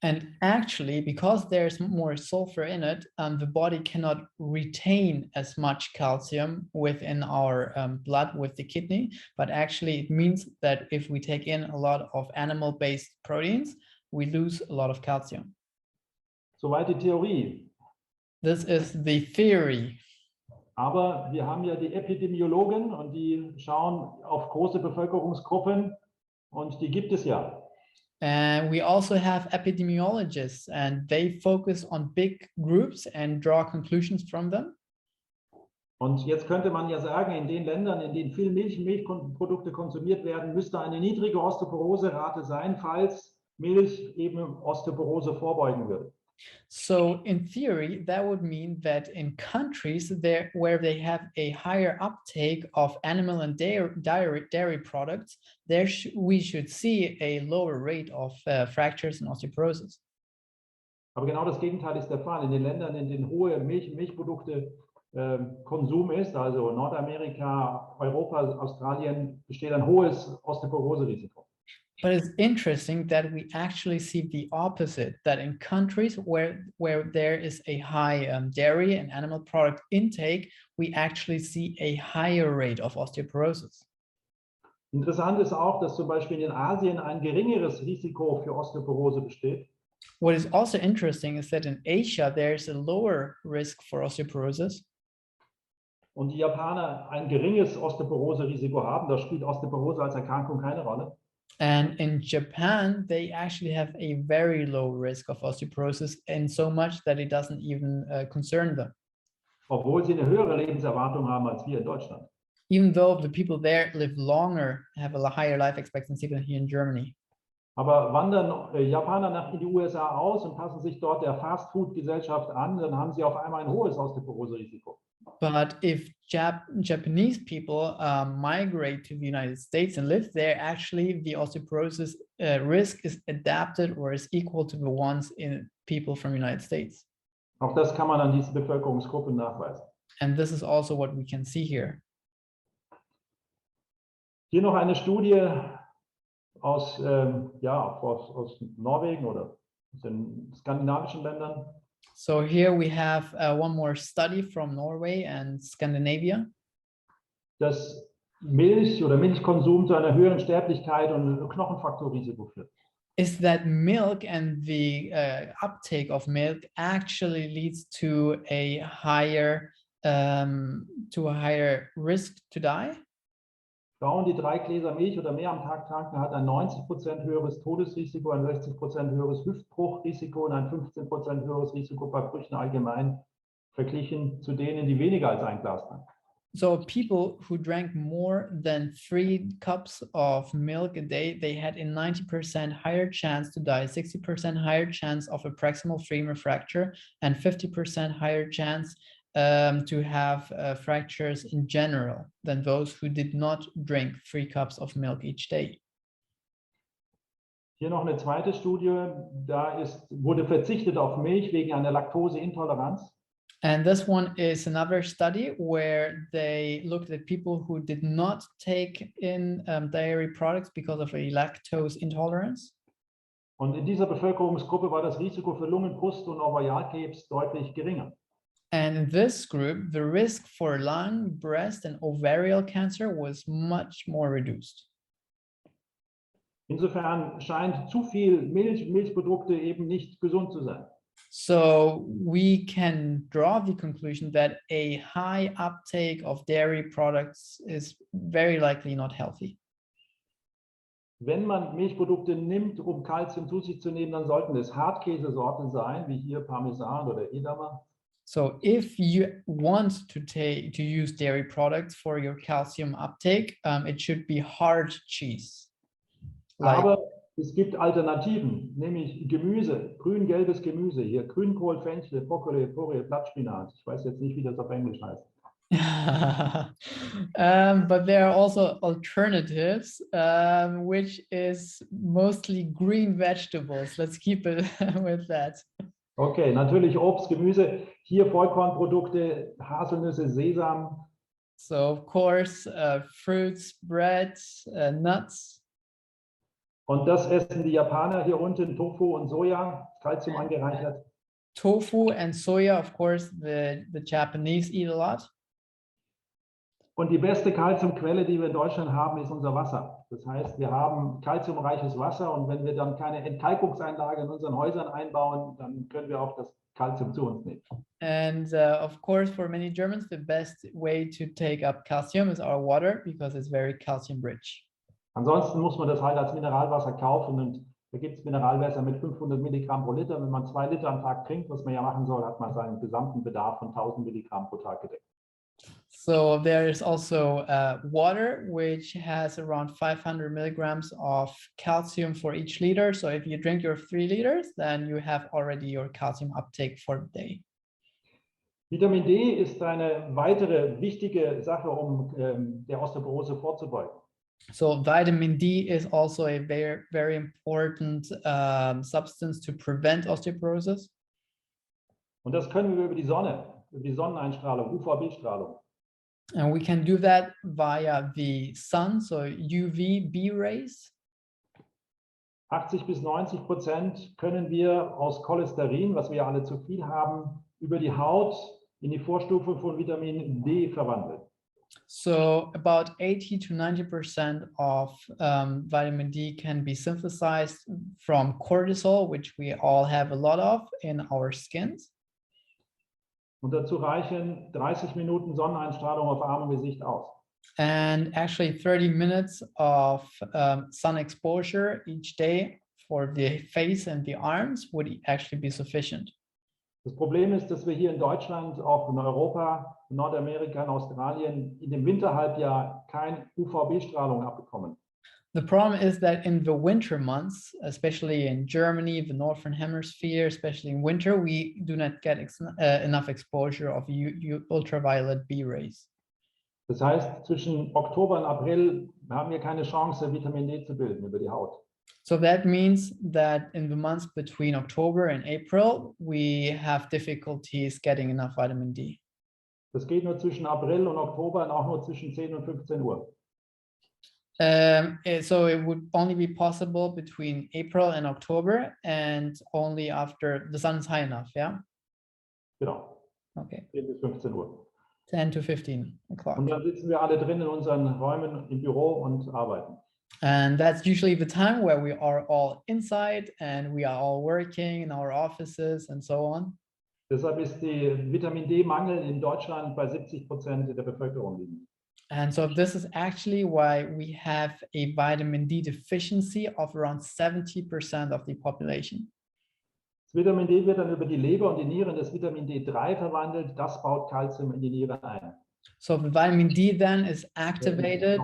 And actually, because there's more sulfur in it, the body cannot retain as much calcium within our blood with the kidney. But actually, it means that if we take in a lot of animal-based proteins, we lose a lot of calcium. Soweit die Theorie. This is the theory. Aber wir haben ja die Epidemiologen und die schauen auf große Bevölkerungsgruppen und die gibt es ja. And we also have epidemiologists, and they focus on big groups and draw conclusions from them. Und jetzt könnte man ja sagen, in den Ländern, in denen viel Milchprodukte konsumiert werden, müsste eine niedrige Osteoporoserate sein, falls Milch eben Osteoporose vorbeugen würde. So in theory, that would mean that in countries where they have a higher uptake of animal and dairy products, we should see a lower rate of fractures and osteoporosis. Aber genau das Gegenteil ist der Fall. In den Ländern, in denen hohe Milchprodukte Konsum ist, also Nordamerika, Europa, Australien, besteht ein hohes Osteoporoserisiko. But it's interesting that we actually see the opposite, that in countries where there is a high dairy and animal product intake, we actually see a higher rate of osteoporosis. Interessant ist auch, dass zum Beispiel in Asien ein geringeres Risiko für Osteoporose besteht. What is also interesting is that in Asia, there's a lower risk for osteoporosis. Und die Japaner ein geringes Osteoporoserisiko haben. Da spielt Osteoporose als Erkrankung keine Rolle. And in Japan, they actually have a very low risk of osteoporosis, and so much that it doesn't even concern them. Obwohl sie eine höhere Lebenserwartung haben als wir in Deutschland. Even though the people there live longer, have a higher life expectancy than here in Germany. Aber wandern Japaner nach in die USA aus und passen sich dort der Fast-Food-Gesellschaft an, dann haben sie auf einmal ein hohes Osteoporoserisiko. But if Japanese people migrate to the United States and live there, actually the osteoporosis risk is adapted or is equal to the ones in people from the United States. Auch das kann man an diesen Bevölkerungsgruppen nachweisen. And this is also what we can see here. Hier noch eine Studie aus Norwegen oder aus den skandinavischen Ländern. So here we have one more study from Norway and Scandinavia. Dass Milch oder Milchkonsum zu einer höheren Sterblichkeit und Knochenfrakturrisiko führt. Is that milk and the uptake of milk actually leads to a higher risk to die? Frauen, die 3 Gläser Milch oder mehr am Tag tranken, hat ein 90% höheres Todesrisiko, ein 60% höheres Hüftbruchrisiko und ein 15% höheres Risiko bei Brüchen allgemein verglichen zu denen, die weniger als ein Glas tranken. So people who drank more than 3 cups of milk a day, they had a 90% higher chance to die, 60% higher chance of a proximal femur fracture, and 50% higher chance to have fractures in general than those who did not drink 3 cups of milk each day. Hier noch eine zweite Studie, wurde verzichtet auf Milch wegen einer Laktoseintoleranz. And this one is another study where they looked at people who did not take in dairy products because of a lactose intolerance. Und in dieser Bevölkerungsgruppe war das Risiko für Lungen-, Brust- und Ovarialkrebs deutlich geringer. And in this group, the risk for lung, breast, and ovarian cancer was much more reduced. Insofern scheint zu viel Milchprodukte eben nicht gesund zu sein. So we can draw the conclusion that a high uptake of dairy products is very likely not healthy. Wenn man Milchprodukte nimmt, um Kalzium zu sich zu nehmen, dann sollten es Hartkäsesorten sein, wie hier Parmesan oder Edamer. So if you want to use dairy products for your calcium uptake, it should be hard cheese. Aber es gibt Alternativen, nämlich Gemüse, grün-gelbes Gemüse, hier Grünkohl, Fenchel, Brokkoli, Porree, Blattspinat. Ich weiß jetzt nicht, wie das auf Englisch heißt. But there are also alternatives, which is mostly green vegetables. Let's keep it with that. Okay, natürlich Obst, Gemüse, hier Vollkornprodukte, Haselnüsse, Sesam. So of course, fruits, bread, nuts. Und das essen die Japaner hier unten, Tofu und Soja, Kalzium angereichert. Tofu and soya, of course, the Japanese eat a lot. Und die beste Calciumquelle, die wir in Deutschland haben, ist unser Wasser. Das heißt, wir haben calciumreiches Wasser und wenn wir dann keine Entkalkungseinlage in unseren Häusern einbauen, dann können wir auch das Calcium zu uns nehmen. And of course, for many Germans, the best way to take up calcium is our water because it's very calcium rich. Ansonsten muss man das halt als Mineralwasser kaufen und da gibt es Mineralwasser mit 500 Milligramm pro Liter. Wenn man 2 Liter am Tag trinkt, was man ja machen soll, hat man seinen gesamten Bedarf von 1000 Milligramm pro Tag gedeckt. So there is also water, which has around 500 milligrams of calcium for each liter. So if you drink your 3 liters, then you have already your calcium uptake for the day. Vitamin D ist eine weitere wichtige Sache, um der Osteoporose vorzubeugen. So vitamin D is also a very, very important substance to prevent osteoporosis. Und das können wir über die Sonne, über die Sonneneinstrahlung, UVB-Strahlung. And we can do that via the sun, so UVB rays. 80 bis 90% können wir aus Cholesterin, was wir alle zu viel haben, über die Haut in die Vorstufe von Vitamin D verwandeln. So about 80 to 90% of vitamin D can be synthesized from cortisol, which we all have a lot of in our skins. Und dazu reichen 30 Minuten Sonneneinstrahlung auf Arm und Gesicht aus. And actually 30 minutes of sun exposure each day for the face and the arms would actually be sufficient. Das Problem ist, dass wir hier in Deutschland, auch in Europa, in Nordamerika, in Australien in dem Winterhalbjahr keine UVB-Strahlung abbekommen. The problem is that in the winter months, especially in Germany, the Northern Hemisphere, especially in winter, we do not get enough exposure of ultraviolet B rays. Das heißt, zwischen Oktober und April haben wir keine Chance, Vitamin D zu bilden über die Haut. So that means that in the months between October and April, we have difficulties getting enough vitamin D. Das geht nur zwischen April und Oktober und auch nur zwischen 10 und 15 Uhr. So it would only be possible between April and October and only after the sun is high enough, yeah? Genau. Okay. 10 bis 15 Uhr. 10 to 15 o'clock. Und dann sitzen wir alle drin in unseren Räumen im Büro und arbeiten. And that's usually the time where we are all inside and we are all working in our offices and so on. Deshalb ist der Vitamin D-Mangel in Deutschland bei 70% der Bevölkerung liegend. And so this is actually why we have a vitamin D deficiency of around 70% of the population. Das Vitamin D wird dann über die Leber und die Nieren das Vitamin D3 verwandelt. Das baut Calcium in die Niere ein. So the vitamin D then is activated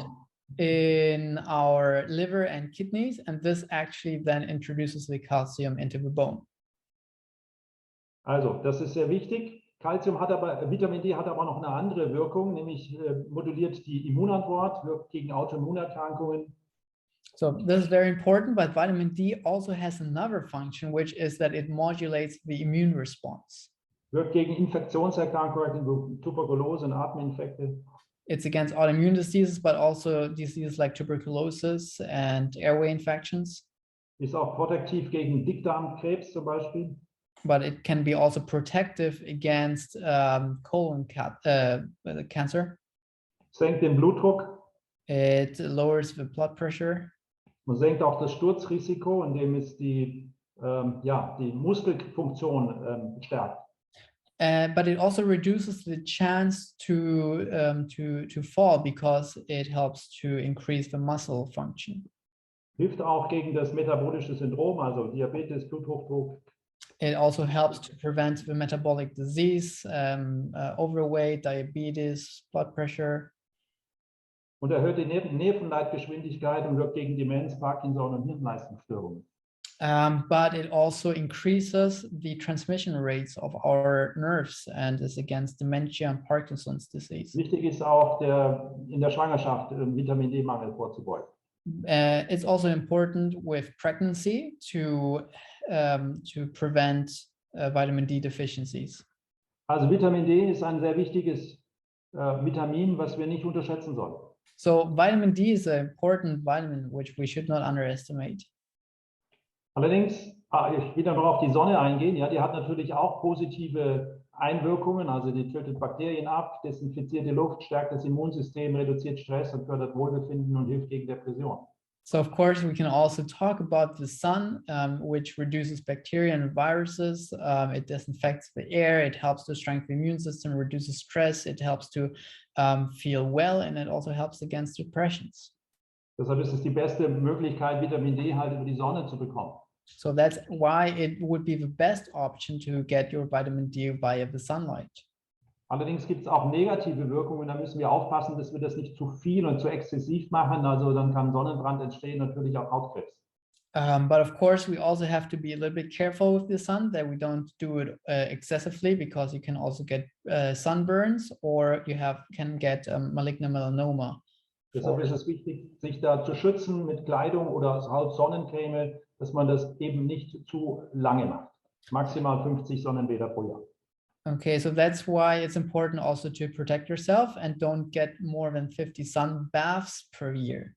in our liver and kidneys, and this actually then introduces the calcium into the bone. Also, das ist sehr wichtig. Vitamin D hat aber noch eine andere Wirkung, nämlich moduliert die Immunantwort, wirkt gegen Autoimmunerkrankungen. So this is very important, but vitamin D also has another function, which is that it modulates the immune response. Wirkt gegen Infektionserkrankungen, Tuberkulose und Ateminfekte. It's against autoimmune diseases, but also diseases like tuberculosis and airway infections. Ist auch protektiv gegen Dickdarmkrebs zum Beispiel. But it can be also protective against colon cancer. Senkt den Blutdruck. It lowers the blood pressure. Und senkt auch das Sturzrisiko, indem es die Muskelfunktion stärkt. But it also reduces the chance to fall because it helps to increase the muscle function. Hilft auch gegen das metabolische Syndrom, also Diabetes, Bluthochdruck. It also helps to prevent the metabolic disease, overweight, diabetes, blood pressure. Und erhöht die Nervenleitgeschwindigkeit und wirkt gegen Demenz, Parkinson und Hirnleistungsstörungen. But it also increases the transmission rates of our nerves and is against dementia and Parkinson's disease. Wichtig ist auch in der Schwangerschaft Vitamin D-Mangel vorzubeugen. It's also important with pregnancy to prevent vitamin D deficiencies. Also Vitamin D ist ein sehr wichtiges Vitamin, was wir nicht unterschätzen sollen. So vitamin D is an important vitamin which we should not underestimate. Allerdings, ich will dann noch auf die Sonne eingehen. Ja, die hat natürlich auch positive Einwirkungen, also die tötet Bakterien ab, desinfiziert die Luft, stärkt das Immunsystem, reduziert Stress und fördert Wohlbefinden und hilft gegen Depression. So of course we can also talk about the sun, which reduces bacteria and viruses. It disinfects the air, it helps to strengthen the immune system, reduces stress, it helps to feel well, and it also helps against depressions. Deshalb ist es die beste Möglichkeit, Vitamin D halt über die Sonne zu bekommen. So that's why it would be the best option to get your vitamin D via the sunlight. Allerdings gibt es auch negative Wirkungen, da müssen wir aufpassen, dass wir das nicht zu viel und zu exzessiv machen, also dann kann Sonnenbrand entstehen, natürlich auch Hautkrebs. But of course, we also have to be a little bit careful with the sun, that we don't do it excessively, because you can also get sunburns, or you can get malignant melanoma. Deshalb ist es wichtig, sich da zu schützen mit Kleidung oder Sonnencreme, dass man das eben nicht zu lange macht. Maximal 50 Sonnenbäder pro Jahr. Okay, so that's why it's important also to protect yourself and don't get more than 50 sun baths per year.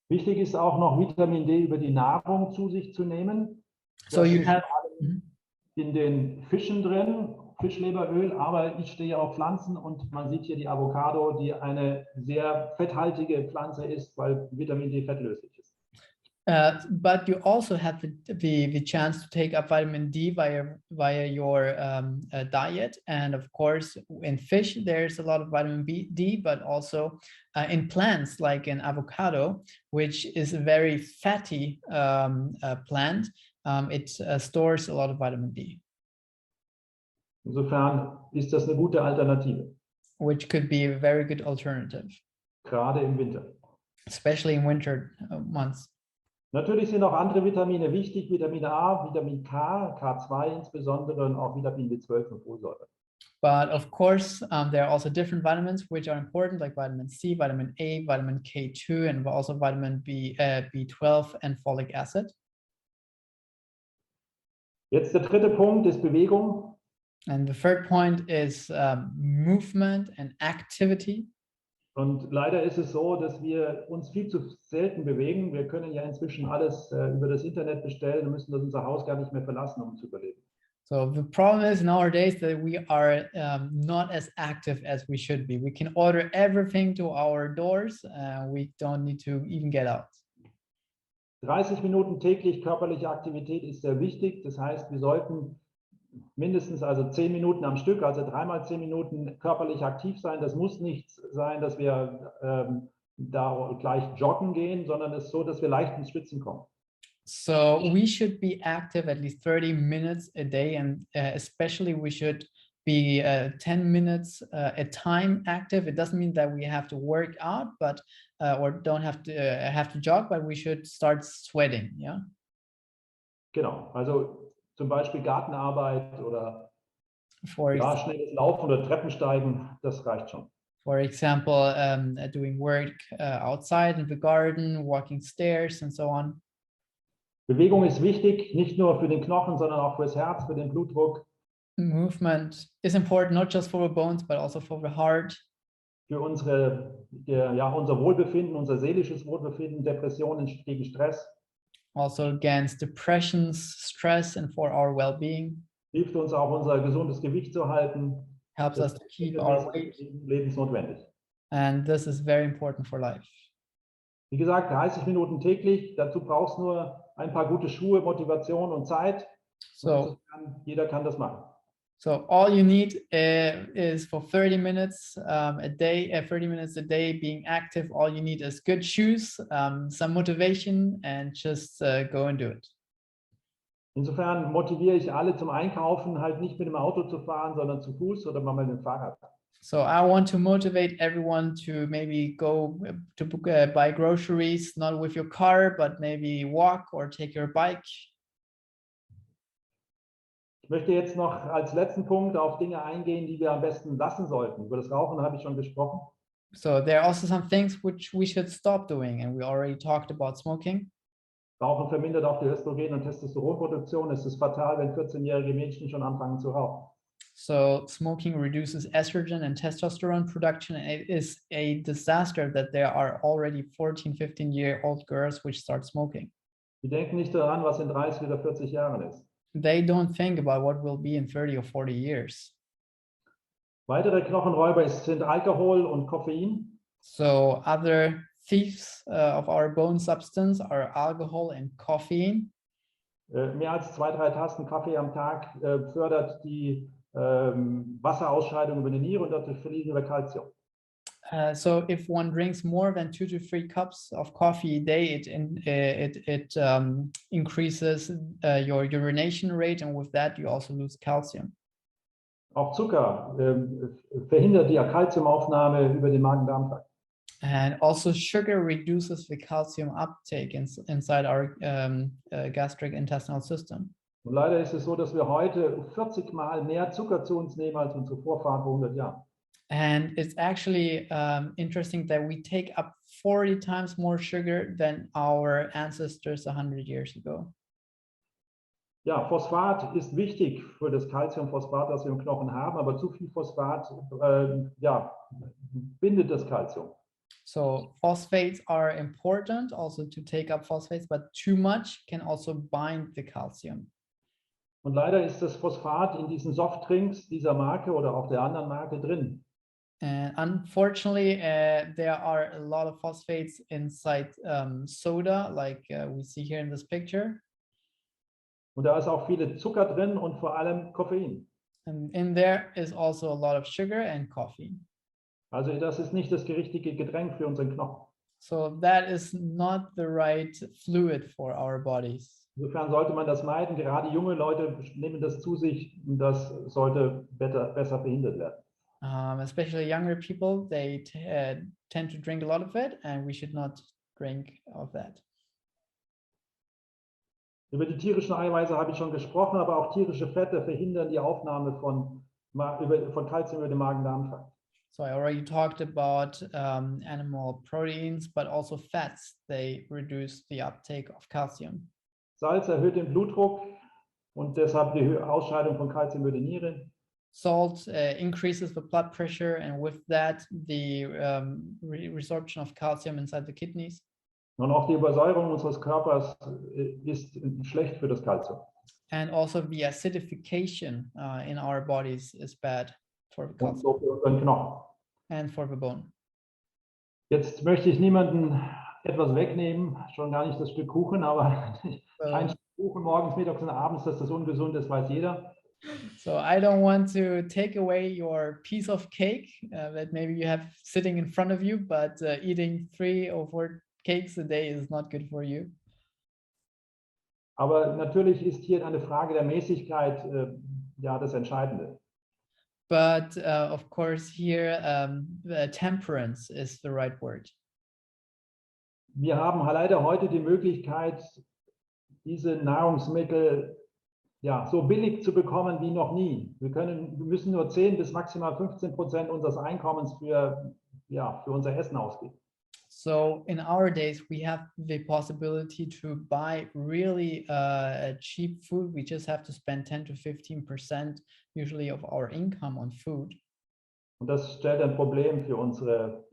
Wichtig ist auch noch, Vitamin D über die Nahrung zu sich zu nehmen. So you have in den Fischen drin, Fischleberöl, aber ich stehe auf Pflanzen und man sieht hier die Avocado, die eine sehr fetthaltige Pflanze ist, weil Vitamin D fettlöslich ist. But you also have the chance to take up vitamin D via your diet. And of course, in fish, there's a lot of vitamin D, but also in plants like in avocado, which is a very fatty plant. It stores a lot of vitamin D. Insofern ist das eine gute Alternative. Which could be a very good alternative. Gerade im Winter. Especially in winter months. Natürlich sind auch andere Vitamine wichtig, Vitamin A, Vitamin K, K2 insbesondere und auch Vitamin B12 und Folsäure. But of course, there are also different vitamins which are important, like vitamin C, vitamin A, vitamin K2, and also vitamin B12 and folic acid. Jetzt der dritte Punkt ist Bewegung. And the third point is movement and activity. Und leider ist es so, dass wir uns viel zu selten bewegen. Wir können ja inzwischen alles über das Internet bestellen und müssen das unser Haus gar nicht mehr verlassen, um zu überleben. So the problem is nowadays that we are not as active as we should be. We can order everything to our doors. We don't need to even get out. 30 Minuten täglich körperliche Aktivität ist sehr wichtig. Das heißt, wir sollten mindestens also 10 Minuten am Stück, also 3 mal 10 Minuten körperlich aktiv sein. Das muss nicht sein, dass wir da gleich joggen gehen, sondern es ist so, dass wir leicht ins Schwitzen kommen. So we should be active at least 30 minutes a day, and especially we should be 10 minutes a time active. It doesn't mean that we have to work out, but or don't have to jog, but we should start sweating. Yeah. Genau. Also zum Beispiel Gartenarbeit oder schnelles Laufen oder Treppensteigen, das reicht schon. For example, doing work outside in the garden, walking stairs and so on. Bewegung ist wichtig, nicht nur für den Knochen, sondern auch fürs Herz, für den Blutdruck. Movement is important, not just for the bones, but also for the heart. Für unser Wohlbefinden, unser seelisches Wohlbefinden, Depressionen gegen Stress. Also against depressions, stress, and for our well-being. Hilft uns auch, unser gesundes Gewicht zu halten. Helps us to keep our weight. Lebensnotwendig. And this is very important for life. Wie gesagt, 30 Minuten täglich. Dazu brauchst du nur ein paar gute Schuhe, Motivation und Zeit. So jeder kann das machen. So all you need is for 30 minutes a day, 30 minutes a day being active. All you need is good shoes, some motivation, and just go and do it. Insofern motiviere ich alle zum Einkaufen, halt nicht mit dem Auto zu fahren, sondern zu Fuß oder mal mit dem Fahrrad. So I want to motivate everyone to maybe go to buy groceries, not with your car, but maybe walk or take your bike. Ich möchte jetzt noch als letzten Punkt auf Dinge eingehen, die wir am besten lassen sollten. Über das Rauchen habe ich schon gesprochen. So there are also some things which we should stop doing, and we already talked about smoking. Rauchen vermindert auch die Östrogen- und Testosteronproduktion. Es ist fatal, wenn 14-jährige Mädchen schon anfangen zu rauchen. So smoking reduces estrogen and testosterone production. It is a disaster that there are already 14, 15-year-old girls which start smoking. Die denken nicht daran, was in 30 oder 40 Jahren ist. they don't think about what will be in 30 or 40 years. Weitere Knochenräuber sind Alkohol und Koffein. So other thieves of our bone substance are alcohol and caffeine. Mehr als 2-3 Tassen Kaffee am Tag fördert die Wasserausscheidung über die Niere und dadurch verlieren wir Kalzium. So if one drinks more than 2 to 3 cups of coffee a day, it increases your urination rate, and with that you also lose calcium. Auch Zucker verhindert die Kalziumaufnahme über den Magen-Darm-Trakt. And also sugar reduces the calcium uptake inside our gastric intestinal system. Und leider ist es so, dass wir heute 40 Mal mehr Zucker zu uns nehmen als unsere Vorfahren vor 100 Jahren. And it's actually interesting that we take up 40 times more sugar than our ancestors 100 years ago. Ja, Phosphat ist wichtig für das Calciumphosphat, das wir im Knochen haben, aber zu viel Phosphat bindet das Calcium. So phosphates are important also to take up phosphates, but too much can also bind the calcium. Und leider ist das Phosphat in diesen Softdrinks dieser Marke oder auch der anderen Marke drin. And unfortunately, there are a lot of phosphates inside soda, like we see here in this picture. Und da ist auch viele Zucker drin und vor allem Koffein. And in there is also a lot of sugar and coffee. Also das ist nicht das richtige Getränk für unseren Knochen. So that is not the right fluid for our bodies. Insofern sollte man das meiden. Gerade junge Leute nehmen das zu sich und das sollte besser verhindert werden. Especially younger people, they tend to drink a lot of it, and we should not drink of that. Über die tierischen Eiweiße habe ich schon gesprochen, aber auch tierische Fette verhindern die Aufnahme von Kalzium über den Magen-Darm-Trakt. So I already talked about animal proteins, but also fats. They reduce the uptake of calcium. Salz erhöht den Blutdruck und deshalb die Ausscheidung von Kalzium über die Niere. Salt increases the blood pressure, and with that, the resorption of calcium inside the kidneys. Und auch die Übersäuerung unseres Körpers ist schlecht für das Kalzium. And also the acidification in our bodies is bad for the Und calcium so für unseren Knochen. and for the bone. Jetzt möchte ich niemanden etwas wegnehmen, schon gar nicht das Stück Kuchen, aber ein Stück Kuchen morgens, mittags und abends, dass das ungesund ist, weiß jeder. So I don't want to take away your piece of cake that maybe you have sitting in front of you, but eating 3 or 4 cakes a day is not good for you. Aber natürlich ist hier eine Frage der Mäßigkeit ja das Entscheidende. But of course here temperance is the right word. Wir haben leider heute die Möglichkeit, diese Nahrungsmittel ja, so billig zu bekommen wie noch nie. Wir müssen nur 10 bis maximal 15% unseres Einkommens für unser Essen ausgeben. So in our days, we have the possibility to buy really cheap food. We just have to spend 10 to 15% usually of our income on food. Und das stellt ein Problem für unsere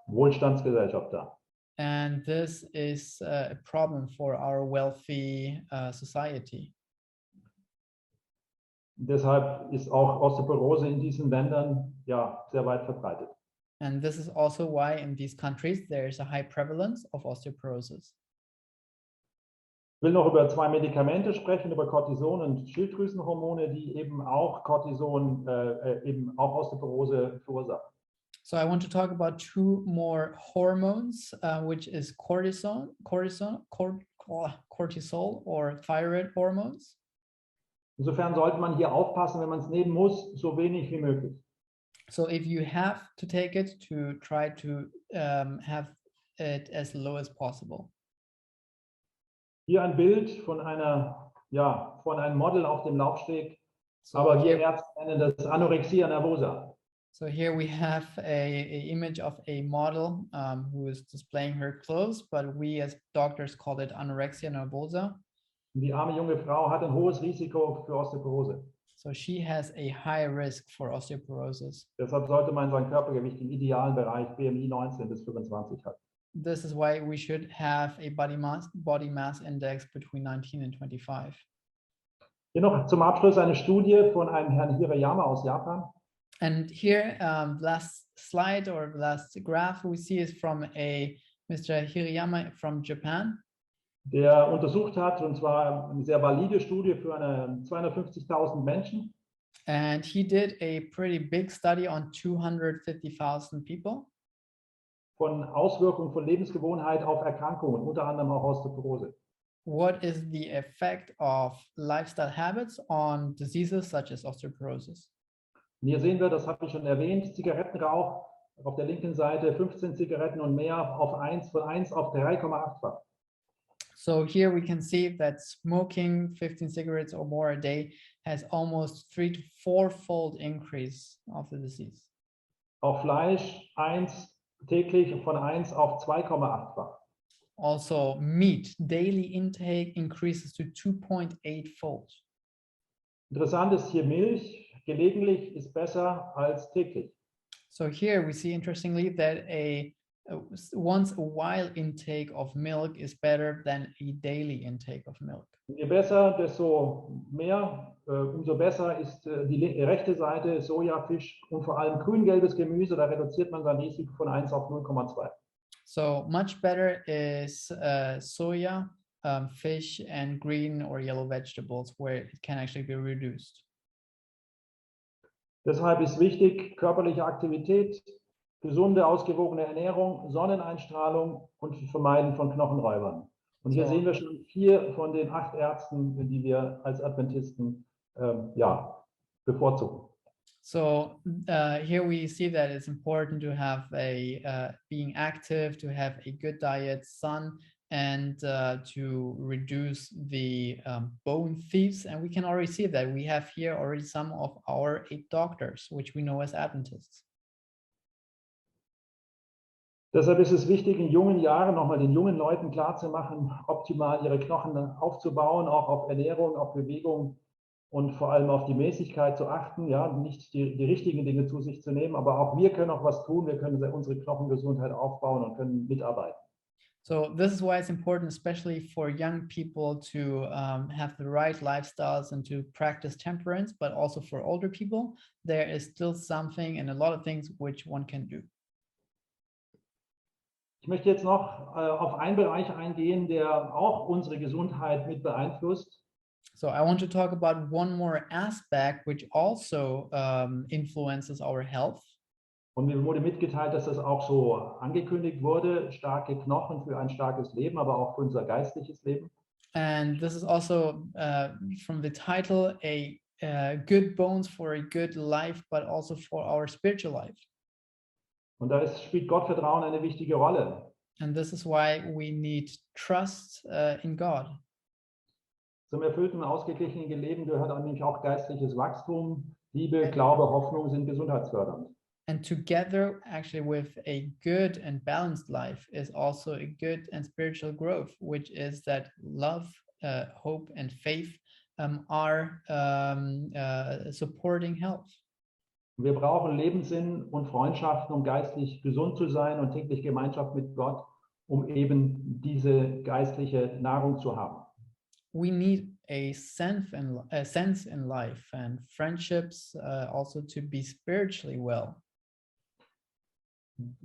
Wohlstandsgesellschaft dar. And this is a problem for our wealthy society. Deshalb ist auch Osteoporose in diesen Ländern ja sehr weit verbreitet. And this is also why in these countries there is a high prevalence of osteoporosis. Ich will noch über 2 Medikamente sprechen, über Cortison und Schilddrüsenhormone, die eben auch eben auch Osteoporose verursachen. So I want to talk about 2 more hormones, which is cortisol or thyroid hormones. Insofern sollte man hier aufpassen, wenn man es nehmen muss, so wenig wie möglich. So if you have to take it, to try to have it as low as possible. Hier ein Bild von einem Model auf dem Laufsteg, So aber wir here, Ärzte nennen das Anorexia nervosa. so here we have a image of a model who is displaying her clothes, but we as doctors call it anorexia nervosa. Und die arme junge Frau hat ein hohes Risiko für Osteoporose. So she has a high risk for osteoporosis. Deshalb sollte man sein Körpergewicht im idealen Bereich BMI 19 bis 25 haben. This is why we should have a body mass index between 19 and 25. Hier noch zum Abschluss eine Studie von einem Herrn Hirayama aus Japan. And here, last slide or last graph we see is from a Mr. Hirayama from Japan. Der untersucht hat, und zwar eine sehr valide Studie für 250.000 Menschen. And he did a pretty big study on 250,000 people. Von Auswirkungen von Lebensgewohnheit auf Erkrankungen, unter anderem auch Osteoporose. What is the effect of lifestyle habits on diseases such as osteoporosis? Und hier sehen wir, das habe ich schon erwähnt, Zigarettenrauch auf der linken Seite, 15 Zigaretten und mehr von 1 auf 3,8-fach. So here we can see that smoking 15 cigarettes or more a day has almost 3 to 4-fold increase of the disease. Auf Fleisch täglich von 1 auf 2,8-fach. Also meat daily intake increases to 2.8-fold. Interessant ist hier Milch, gelegentlich ist besser als täglich. So here we see interestingly that a once a while intake of milk is better than a daily intake of milk. Je besser, desto mehr, umso besser ist die rechte Seite Soja, Fisch und vor allem grün-gelbes Gemüse. Da reduziert man sein Risiko von 1 auf 0,2. So much better is soya, fish, and green or yellow vegetables, where it can actually be reduced. Deshalb ist wichtig, körperliche Aktivität, gesunde, ausgewogene Ernährung, Sonneneinstrahlung und Vermeiden von Knochenräubern. Und hier sehen wir schon 4 von den 8 Ärzten, die wir als Adventisten bevorzugen. So here we see that it's important to have being active, to have a good diet, sun, and to reduce the bone thieves. And we can already see that we have here already some of our 8 doctors, which we know as Adventists. Deshalb ist es wichtig, in jungen Jahren nochmal den jungen Leuten klarzumachen, optimal ihre Knochen aufzubauen, auch auf Ernährung, auf Bewegung und vor allem auf die Mäßigkeit zu achten, ja, nicht die richtigen Dinge zu sich zu nehmen, aber auch wir können auch was tun, wir können unsere Knochengesundheit aufbauen und können mitarbeiten. So this is why it's important, especially for young people, to have the right lifestyles and to practice temperance, but also for older people, there is still something and a lot of things which one can do. Ich möchte jetzt noch auf einen Bereich eingehen, der auch unsere Gesundheit mit beeinflusst. So I want to talk about one more aspect which also influences our health. Und mir wurde mitgeteilt, dass das auch so angekündigt wurde, starke Knochen für ein starkes Leben, aber auch für unser geistliches Leben. And this is also from the title, good bones for a good life, but also for our spiritual life. Und da spielt Gottvertrauen eine wichtige Rolle. And this is why we need trust in God. Zum erfüllten, ausgeglichenen Leben gehört nämlich auch geistliches Wachstum. Liebe, Glaube, Hoffnung sind gesundheitsfördernd. And together, actually, with a good and balanced life is also a good and spiritual growth, which is that love, hope, and faith are supporting health. Wir brauchen Lebenssinn und Freundschaften, um geistlich gesund zu sein und täglich Gemeinschaft mit Gott, um eben diese geistliche Nahrung zu haben. We need a sense in life and friendships also to be spiritually well.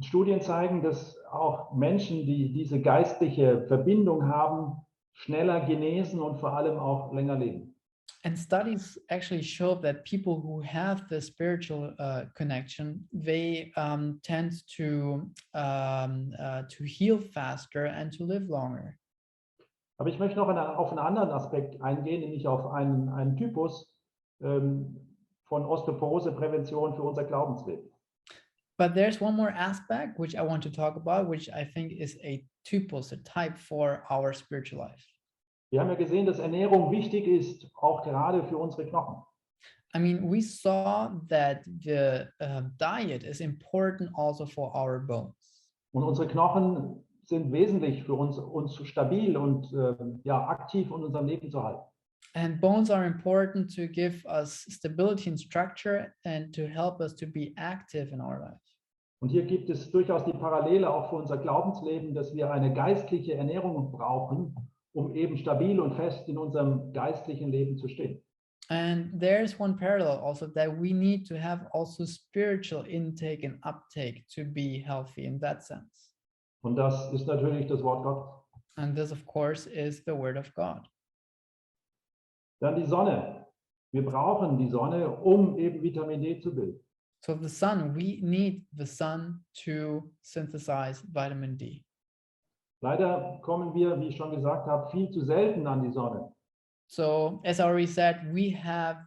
Studien zeigen, dass auch Menschen, die diese geistliche Verbindung haben, schneller genesen und vor allem auch länger leben. And studies actually show that people who have the spiritual connection, they tend to heal faster and to live longer. Aber ich möchte noch auf einen anderen Aspekt eingehen, nämlich auf einen Typus von Osteoporoseprävention für unser Glaubensleben. But there's one more aspect which I want to talk about, which I think is a typus, a type for our spiritual life. Wir haben ja gesehen, dass Ernährung wichtig ist, auch gerade für unsere Knochen. I mean, we saw that the diet is important also for our bones. Und unsere Knochen sind wesentlich für uns stabil und aktiv in unserem Leben zu halten. And bones are important to give us stability and structure and to help us to be active in our life. Und hier gibt es durchaus die Parallele auch für unser Glaubensleben, dass wir eine geistliche Ernährung brauchen, um eben stabil und fest in unserem geistlichen Leben zu stehen. And there's one parallel also that we need to have also spiritual intake and uptake to be healthy in that sense. Und das ist natürlich das Wort Gottes. And this, of course, is the word of God. Dann die Sonne. Wir brauchen die Sonne, um eben Vitamin D zu bilden. So the sun, we need the sun to synthesize vitamin D. Leider kommen wir, wie ich schon gesagt habe, viel zu selten an die Sonne. So as I already said, we have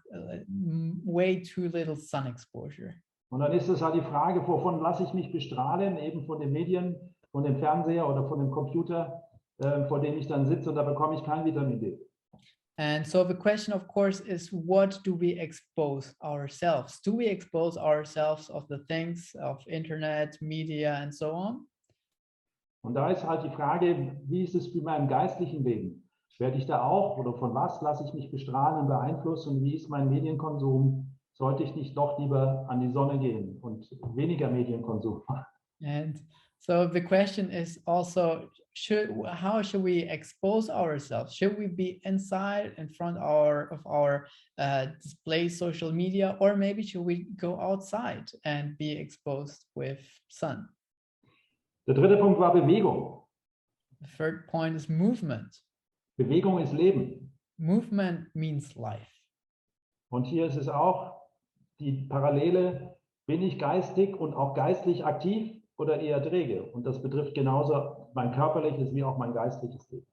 way too little sun exposure. Und dann ist es halt die Frage, wovon lasse ich mich bestrahlen, eben von den Medien, von dem Fernseher oder von dem Computer, vor dem ich dann sitze, und da bekomme ich kein Vitamin D. And so the question, of course, is what do we expose ourselves? Do we expose ourselves of the things of internet, media, and so on? Und da ist halt die Frage, wie ist es mit meinem geistlichen Leben? Werde ich da auch, oder von was lasse ich mich bestrahlen und beeinflussen, und wie ist mein Medienkonsum? Sollte ich nicht doch lieber an die Sonne gehen und weniger Medienkonsum machen? And so the question is also, how should we expose ourselves? Should we be inside in front of our display social media, or maybe should we go outside and be exposed with sun? Der dritte Punkt war Bewegung. The third point is movement. Bewegung ist Leben. Movement means life. Und hier ist es auch die Parallele, bin ich geistig und auch geistlich aktiv oder eher träge? Und das betrifft genauso mein körperliches wie auch mein geistliches Leben.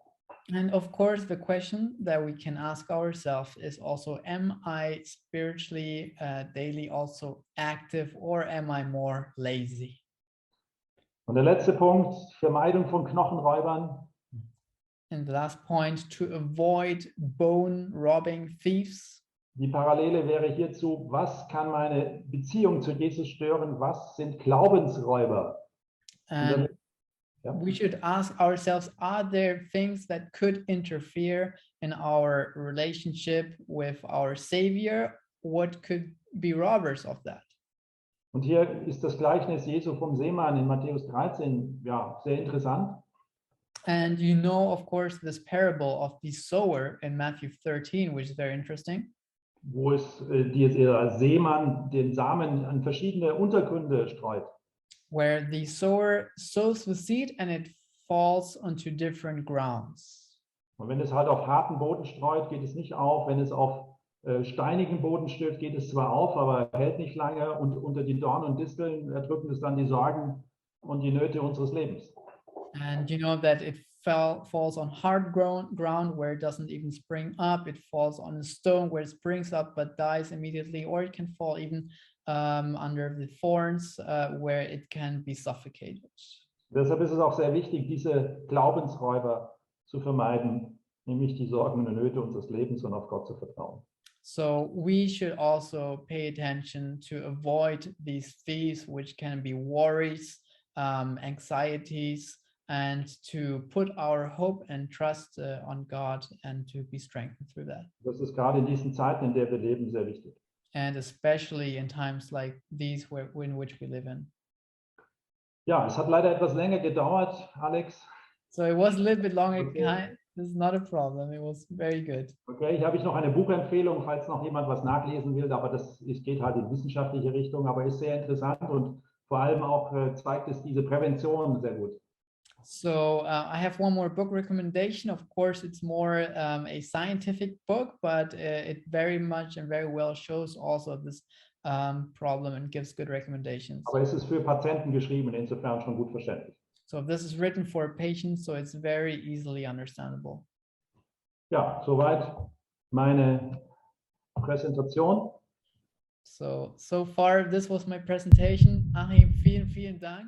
And of course, the question that we can ask ourselves is also, am I spiritually daily also active, or am I more lazy? Und der letzte Punkt, Vermeidung von Knochenräubern. And the last point, to avoid bone robbing thieves. Die Parallele wäre hierzu, was kann meine Beziehung zu Jesus stören? Was sind Glaubensräuber? And ja. we should ask ourselves, are there things that could interfere in our relationship with our Savior? What could be robbers of that? Und hier ist das Gleichnis Jesu vom Seemann in Matthäus 13 ja, sehr interessant. And you know, of course, this parable of the sower in Matthew 13, which is very interesting. Wo der Seemann den Samen an verschiedene Untergründe streut. Where the sower sows the seed and it falls onto different grounds. Und wenn es halt auf harten Boden streut, geht es nicht auf. Wenn es auf steinigen Boden stößt, geht es zwar auf, aber hält nicht lange, und unter die Dornen und Disteln erdrücken es dann die Sorgen und die Nöte unseres Lebens. And you know that it falls on hard ground where it doesn't even spring up. It falls on a stone where it springs up but dies immediately, or it can fall even under the thorns where it can be suffocated. Deshalb ist es auch sehr wichtig, diese Glaubensräuber zu vermeiden, nämlich die Sorgen und Nöte unseres Lebens, und auf Gott zu vertrauen. So we should also pay attention to avoid these thieves, which can be worries, anxieties, and to put our hope and trust on God and to be strengthened through that. Das ist gerade in diesen Zeiten, in der wir leben, sehr wichtig. And especially in times like these in which we live in. Ja, es hat leider etwas länger gedauert, Alex. So it was a little bit longer. Okay. This is not a problem. It was very good. Okay, hier habe ich noch eine Buchempfehlung, falls noch jemand was nachlesen will, aber geht halt in wissenschaftliche Richtung, aber ist sehr interessant, und vor allem auch zeigt es diese Prävention sehr gut. So I have one more book recommendation. Of course, it's more a scientific book, but it very much and very well shows also this problem and gives good recommendations. Aber es ist für Patienten geschrieben, insofern schon gut verständlich. So this is written for patients, so it's very easily understandable. Ja, soweit meine Präsentation. So far, this was my presentation. Achim, vielen Dank.